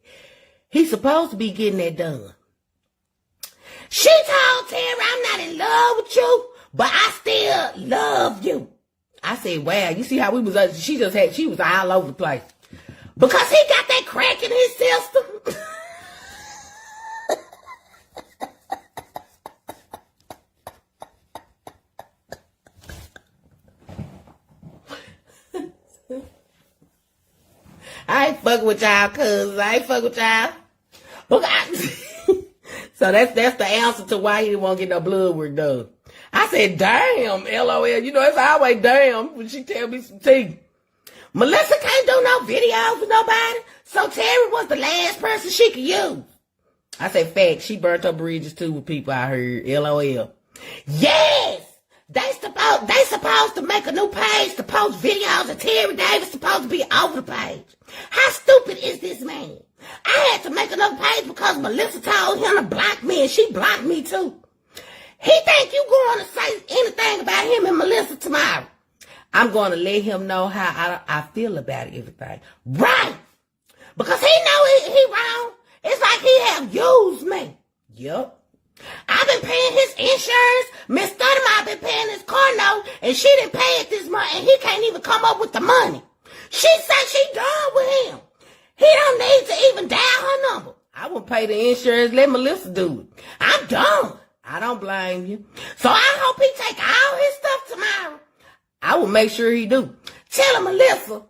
He's supposed to be getting that done. She told Terry, I'm not in love with you, but I still love you. I said, wow, you see how we was, she was all over the place. Because he got that crack in his system. I ain't fucking with y'all, cuz. I ain't fucking with y'all. So that's the answer to why he didn't want to get no blood work done. I said, damn, LOL. You know, it's always damn when she tell me some tea. Melissa can't do no videos with nobody, so Terry was the last person she could use. I said, fact, she burnt her bridges too with people I heard. LOL. Yes! They supposed to make a new page to post videos and Terry Davis supposed to be over the page. How stupid is this man? I had to make another page because Melissa told him to block me and she blocked me too. He think you going to say anything about him and Melissa tomorrow. I'm going to let him know how I feel about everything. Right. Because he know he wrong. It's like he have used me. Yup. I've been paying his insurance. Miss Thundermouth been paying his car note, and she didn't pay it this month, and he can't even come up with the money. She said she done with him. He don't need to even dial her number. I will pay the insurance. Let Melissa do it. I'm done. I don't blame you. So I hope he take all his stuff tomorrow. I will make sure he do. Tell him, Melissa,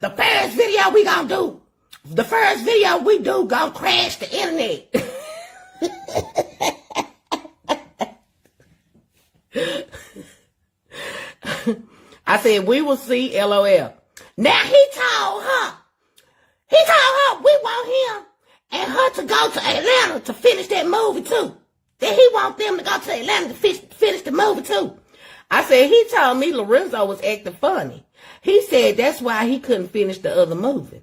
the first video we gonna do, gonna crash the internet. I said, we will see, LOL. Now he told her we want him and her to go to Atlanta to finish that movie too. That he want them to go to Atlanta to finish the movie too. I said, he told me Lorenzo was acting funny. He said that's why he couldn't finish the other movie.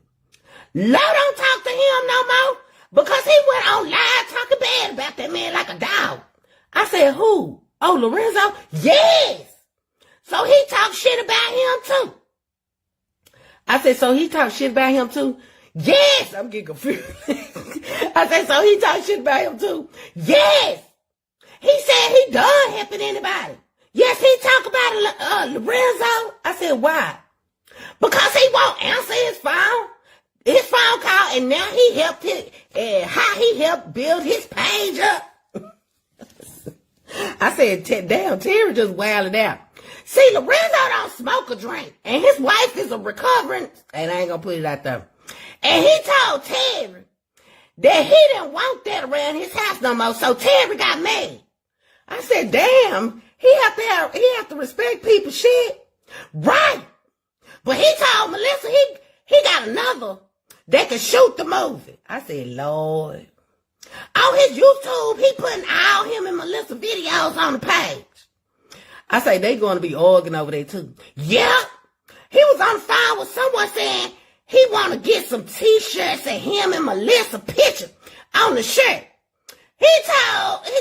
Lo don't talk to him no more because he went on live talking bad about that man like a dog. I said, who? Oh, Lorenzo? Yes. So he talked shit about him too. I said, so he talked shit about him too? Yes. I'm getting confused. I said, so he talked shit about him too? Yes. He said he done helping anybody. Yes, he talked about Lorenzo. I said, why? Because he won't answer his phone call, and now he helped how he helped build his page up. I said, damn, Terry just wilded out. See, Lorenzo don't smoke or drink, and his wife is a recovering, and I ain't gonna put it out there. And he told Terry that he didn't want that around his house no more, so Terry got mad. I said, damn, he have to respect people's shit. Right. But he told Melissa he got another that can shoot the movie. I said, Lord. On his YouTube, he putting all him and Melissa videos on the page. I say they going to be arguing over there too. Yeah. He was on the phone with someone saying he want to get some t-shirts and him and Melissa picture on the shirt.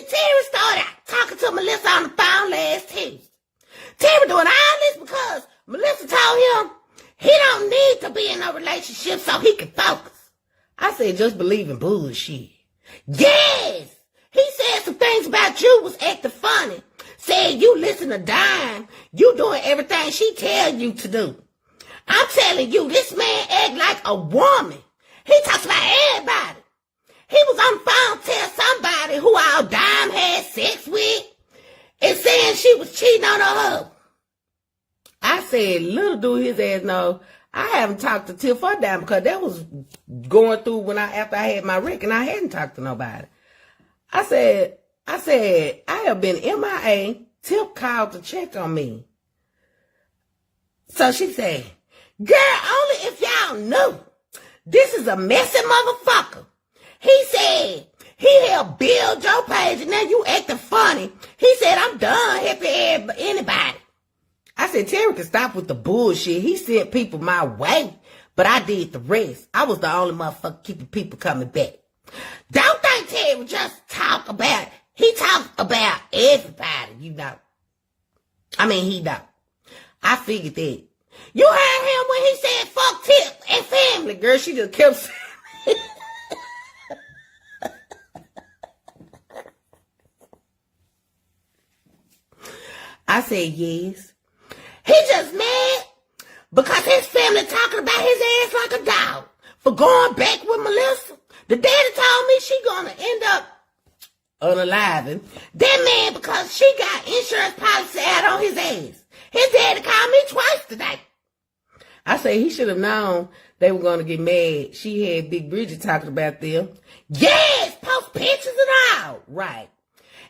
Terry started talking to Melissa on the phone last Tuesday. Terry doing all this because Melissa told him he don't need to be in a relationship so he can focus. I said, just believe in bullshit. Yes! He said some things about you was acting funny. Said you listen to Dime. You doing everything she tell you to do. I'm telling you, this man act like a woman. He talks about everybody. He was on the phone telling somebody who our Dime had sex with and saying she was cheating on her husband. I said, little do his ass know, I haven't talked to Tiff or Dime because that was going through after I had my wreck and I hadn't talked to nobody. I said, I have been MIA. Tiff called to check on me. So she said, girl, only if y'all knew. This is a messy motherfucker. He said he helped build your page and now you acting funny. He said, I'm done helping anybody. I said, Terry can stop with the bullshit. He sent people my way, but I did the rest. I was the only motherfucker keeping people coming back. Don't think Terry just talk about it. He talks about everybody, you know. I mean, he don't. I figured that. You heard him when he said fuck Tip and family, girl. She just kept saying I said, yes. He just mad because his family talking about his ass like a dog for going back with Melissa. The daddy told me she gonna end up unaliving that man because she got insurance policy out on his ass. His daddy called me twice today. I say he should have known they were gonna get mad. She had Big Bridget talking about them. Yes, post pictures and all. Right.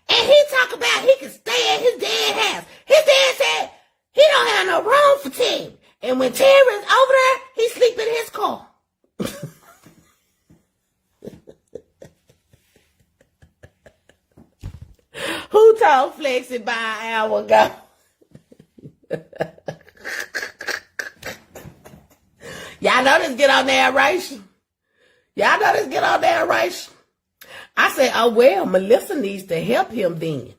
And he talk about he can stay at his dad's house. His dad said he don't have no room for Terry. And when Terry's over there, he sleep in his car. Who told Flexi about an hour ago? Y'all know this get on narration. Y'all know this get on narration. I said, oh, well, Melissa needs to help him then.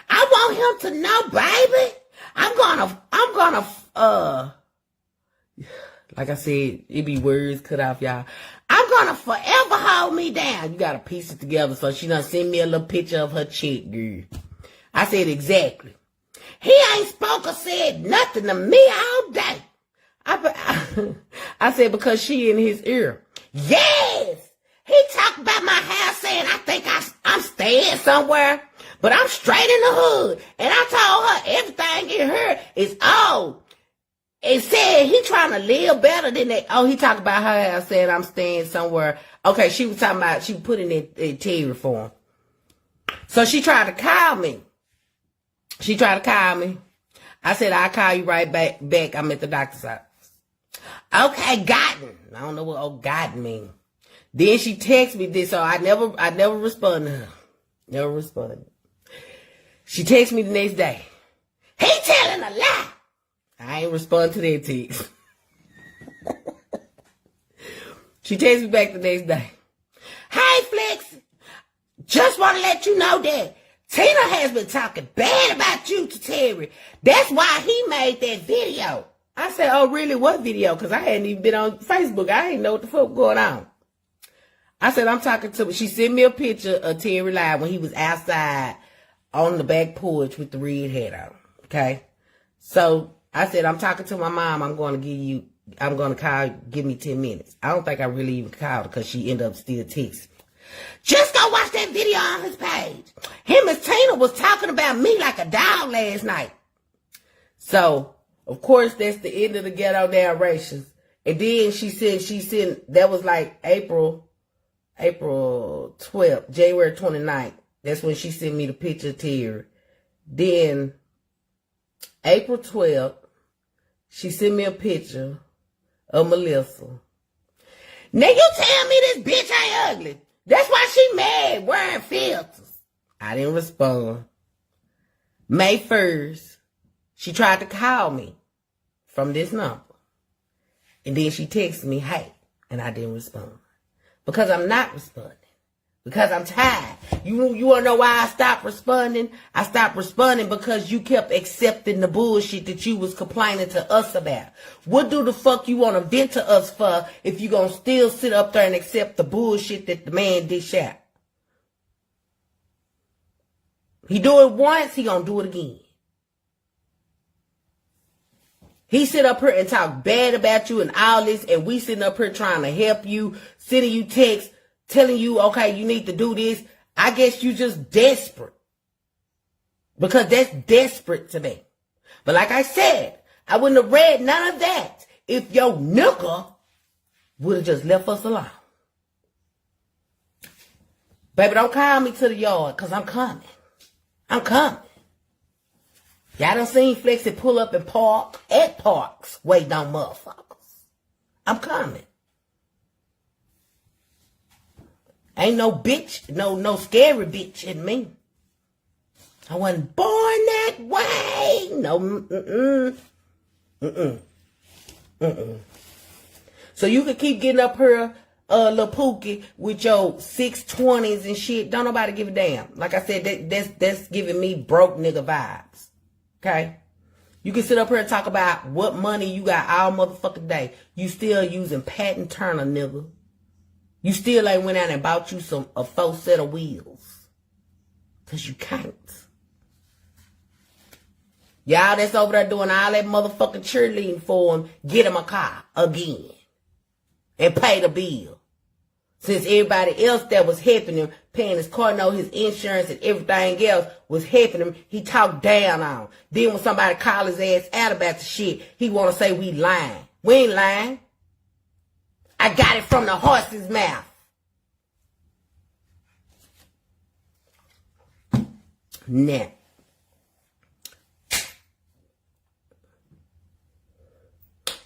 I want him to know, baby. I'm gonna, like I said, it be words cut off, y'all. I'm gonna forever hold me down. You gotta piece it together. So she done send me a little picture of her chick, girl. I said, exactly. He ain't spoke or said nothing to me all day. I said, because she in his ear. Yes! He talked about my house saying, I think I'm staying somewhere, but I'm straight in the hood. And I told her everything in her is old. And said he trying to live better than that. Oh, he talked about her house saying I'm staying somewhere. Okay, she was talking about, she put in that Terry form. So she tried to call me. I said, I'll call you right back. I'm at the doctor's office. Okay, gotten. I don't know what gotten mean. Then she texted me this, so I never responded to her. Never responded. She texted me the next day. He telling a lie. I ain't respond to that text. She texted me back the next day. Hey, Flex. Just want to let you know that Tina has been talking bad about you to Terry. That's why he made that video. I said, oh, really? What video? Because I hadn't even been on Facebook. I didn't know what the fuck going on. I said, I'm talking to her. She sent me a picture of Terry live when he was outside on the back porch with the red hat on. Okay? So I said, I'm talking to my mom. I'm going to call, give me 10 minutes. I don't think I really even called her because she ended up still texting. Just go watch that video on his page. Him and Tina was talking about me like a dog last night. So, of course, that's the end of the ghetto narrations. And then she said, that was like April 12th, January 29th. That's when she sent me the picture of Terry. Then, April 12th, she sent me a picture of Melissa. Now you tell me this bitch ain't ugly. That's why she mad wearing filters. I didn't respond. May 1st, she tried to call me from this number. And then she texted me, hey, and I didn't respond. Because I'm not responding. Because I'm tired. You want to know why I stopped responding? I stopped responding because you kept accepting the bullshit that you was complaining to us about. What do the fuck you want to vent to us for if you going to still sit up there and accept the bullshit that the man dish out? He do it once, he going to do it again. He sit up here and talk bad about you and all this, and we sitting up here trying to help you, sending you texts, telling you, okay, you need to do this. I guess you just desperate. Because that's desperate to me. But like I said, I wouldn't have read none of that if your nigga would have just left us alone. Baby, don't call me to the yard, because I'm coming. I'm coming. Y'all done seen Flexi pull up and park at parks waiting on motherfuckers. I'm coming. Ain't no bitch, no scary bitch in me. I wasn't born that way. No, So you can keep getting up here, Lil Pookie, with your 620s and shit. Don't nobody give a damn. Like I said, that's giving me broke nigga vibes. Okay? You can sit up here and talk about what money you got all motherfucking day. You still using Patent Turner, nigga. You still ain't went out and bought you a 4 set of wheels. Because you can't. Y'all that's over there doing all that motherfucking cheerleading for him, get him a car again. And pay the bill. Since everybody else that was helping him, paying his car note, his insurance, and everything else was helping him, he talked down on him. Then when somebody called his ass out about the shit, he want to say we lying. We ain't lying. I got it from the horse's mouth. Now,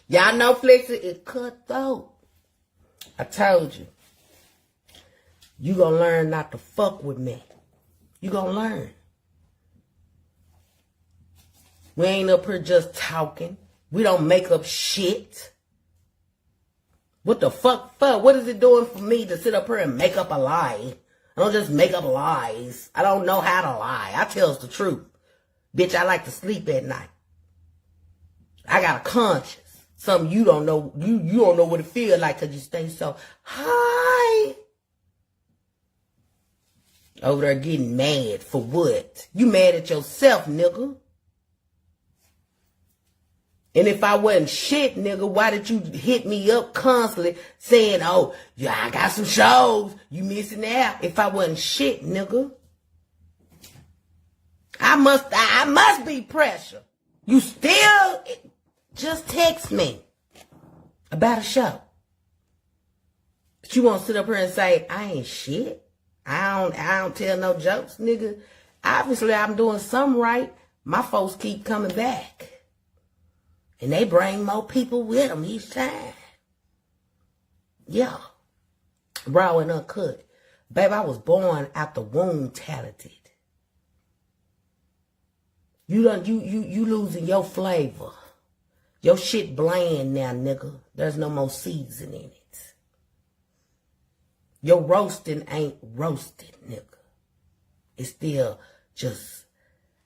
y'all know Flexi is cutthroat. I told you. You gonna learn not to fuck with me. You gonna learn. We ain't up here just talking. We don't make up shit. What the fuck? What is it doing for me to sit up here and make up a lie? I don't just make up lies. I don't know how to lie. I tells the truth. Bitch, I like to sleep at night. I got a conscience. Something you don't know. You don't know what it feels like because you stay so high. Over there getting mad for what? You mad at yourself, nigga. And if I wasn't shit, nigga, why did you hit me up constantly saying, oh, yeah, I got some shows. You missing out. If I wasn't shit, nigga. I must be pressure. You still just text me about a show. But you want to sit up here and say, I ain't shit. I don't tell no jokes, nigga. Obviously, I'm doing something right. My folks keep coming back. And they bring more people with them each time. Yeah. Raw and uncut. Babe, I was born out the womb talented. You losing your flavor. Your shit bland now, nigga. There's no more seasoning in it. Your roasting ain't roasted, nigga. It's still just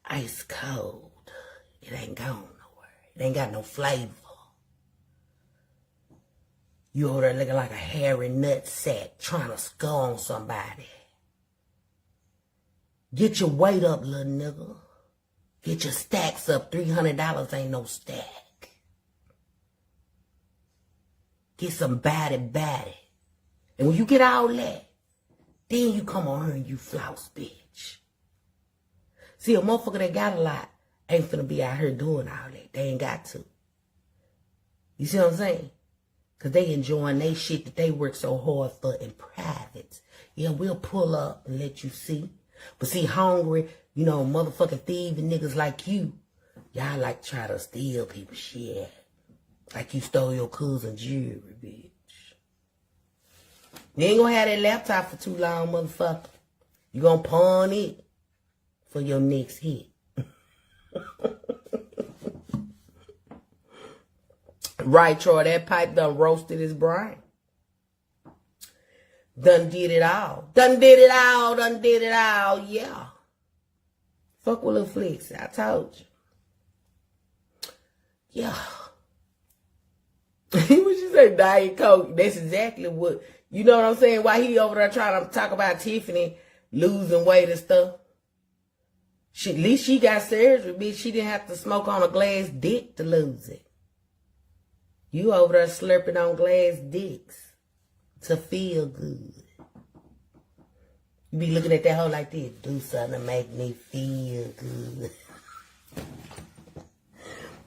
ice cold. It ain't gone nowhere. It ain't got no flavor. You over there looking like a hairy nut sack trying to score on somebody. Get your weight up, little nigga. Get your stacks up. $300 ain't no stack. Get some body. And when you get all that, then you come on here and you flouse, bitch. See, a motherfucker that got a lot ain't finna be out here doing all that. They ain't got to. You see what I'm saying? Because they enjoying they shit that they work so hard for in private. Yeah, we'll pull up and let you see. But see, hungry, motherfucking thieving niggas like you, y'all like try to steal people's shit. Like you stole your cousin's jewelry, bitch. You ain't gonna have that laptop for too long, motherfucker. You gonna pawn it for your next hit. Right, Troy, that pipe done roasted his brain. Done did it all. Done did it all. Done did it all. Yeah. Fuck with Lil Flex. I told you. Yeah. What you say, Diet Coke? That's exactly what, you know what I'm saying? Why he over there trying to talk about Tiffany losing weight and stuff? At least she got surgery, bitch. She didn't have to smoke on a glass dick to lose it. You over there slurping on glass dicks to feel good. You be looking at that hoe like this. Do something to make me feel good.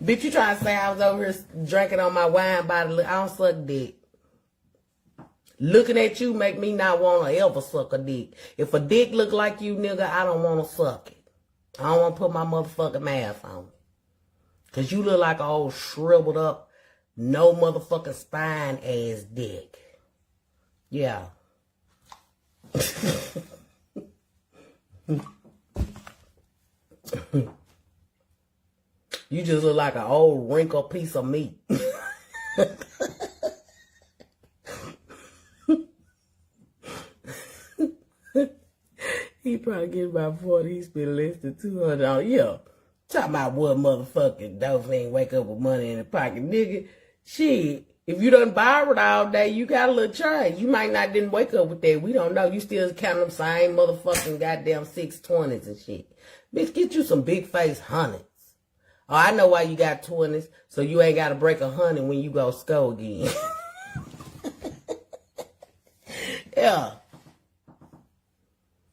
Bitch, you trying to say I was over here drinking on my wine bottle? I don't suck dick. Looking at you make me not want to ever suck a dick. If a dick look like you, nigga, I don't want to suck it. I don't want to put my motherfucking mouth on it. Because you look like an old shriveled up, no motherfucking spine ass dick. Yeah. You just look like an old wrinkled piece of meat. He probably get about 40. He spent less than 200 on. Yeah. Talking about what motherfucking dope ain't wake up with money in the pocket. Nigga, shit. If you done borrowed all day, you got a little change. You might not didn't wake up with that. We don't know. You still counting them same motherfucking goddamn 620s and shit. Bitch, get you some big face hundreds. Oh, I know why you got 20s, so you ain't got to break 100 when you go score again. Yeah.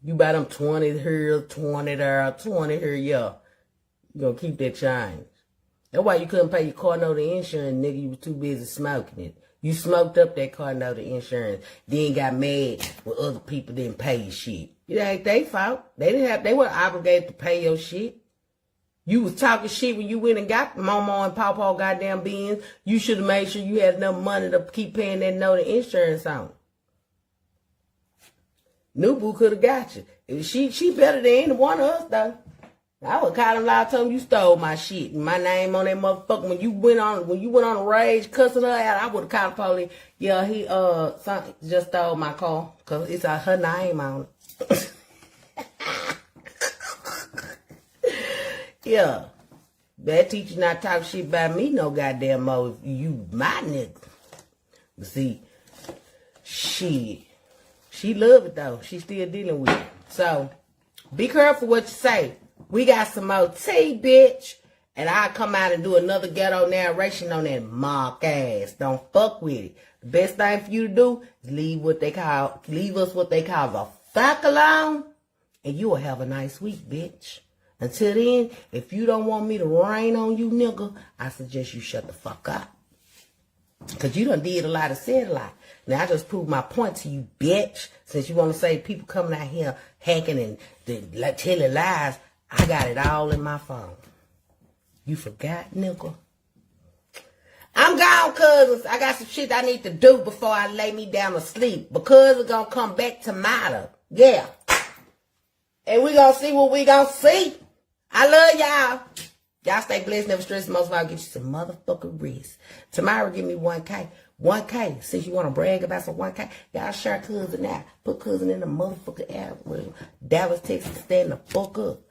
You buy them 20 here, 20 there, 20 here, yeah. You gonna keep that change. That's why you couldn't pay your car note and insurance, nigga. You was too busy smoking it. You smoked up that car note and insurance, then got mad when other people didn't pay your shit. It ain't their fault. They weren't obligated to pay your shit. You was talking shit when you went and got Mama and Pawpaw goddamn beans. You should have made sure you had enough money to keep paying that note and insurance on. New Boo could have got you. She better than any one of us, though. I would call him loud, tell him you stole my shit. My name on that motherfucker. When you went on a rage cussing her out, I would have called the police. Yeah, he just stole my car. Cause it's her name on it. Yeah. That teacher not talk shit about me no goddamn more. You my nigga. But see, she love it though. She still dealing with it. So, be careful what you say. We got some more tea, bitch. And I'll come out and do another ghetto narration on that mock ass. Don't fuck with it. The best thing for you to do is leave us what they call the fuck alone. And you will have a nice week, bitch. Until then, if you don't want me to rain on you, nigga, I suggest you shut the fuck up. Because you done did a lot of said a lot. Now, I just proved my point to you, bitch. Since you want to say people coming out here hacking and telling lies, I got it all in my phone. You forgot, nigga? I'm gone, cousins. I got some shit I need to do before I lay me down to sleep. Because it's going to come back tomorrow. Yeah. And we going to see what we going to see. I love y'all. Y'all stay blessed, never stress. Most of all, get you some motherfucking rest. Tomorrow, give me 1K. 1K. Since you want to brag about some 1K, y'all share cousin now. Put cousin in the motherfucking algorithm. Dallas, Texas, stand the fuck up.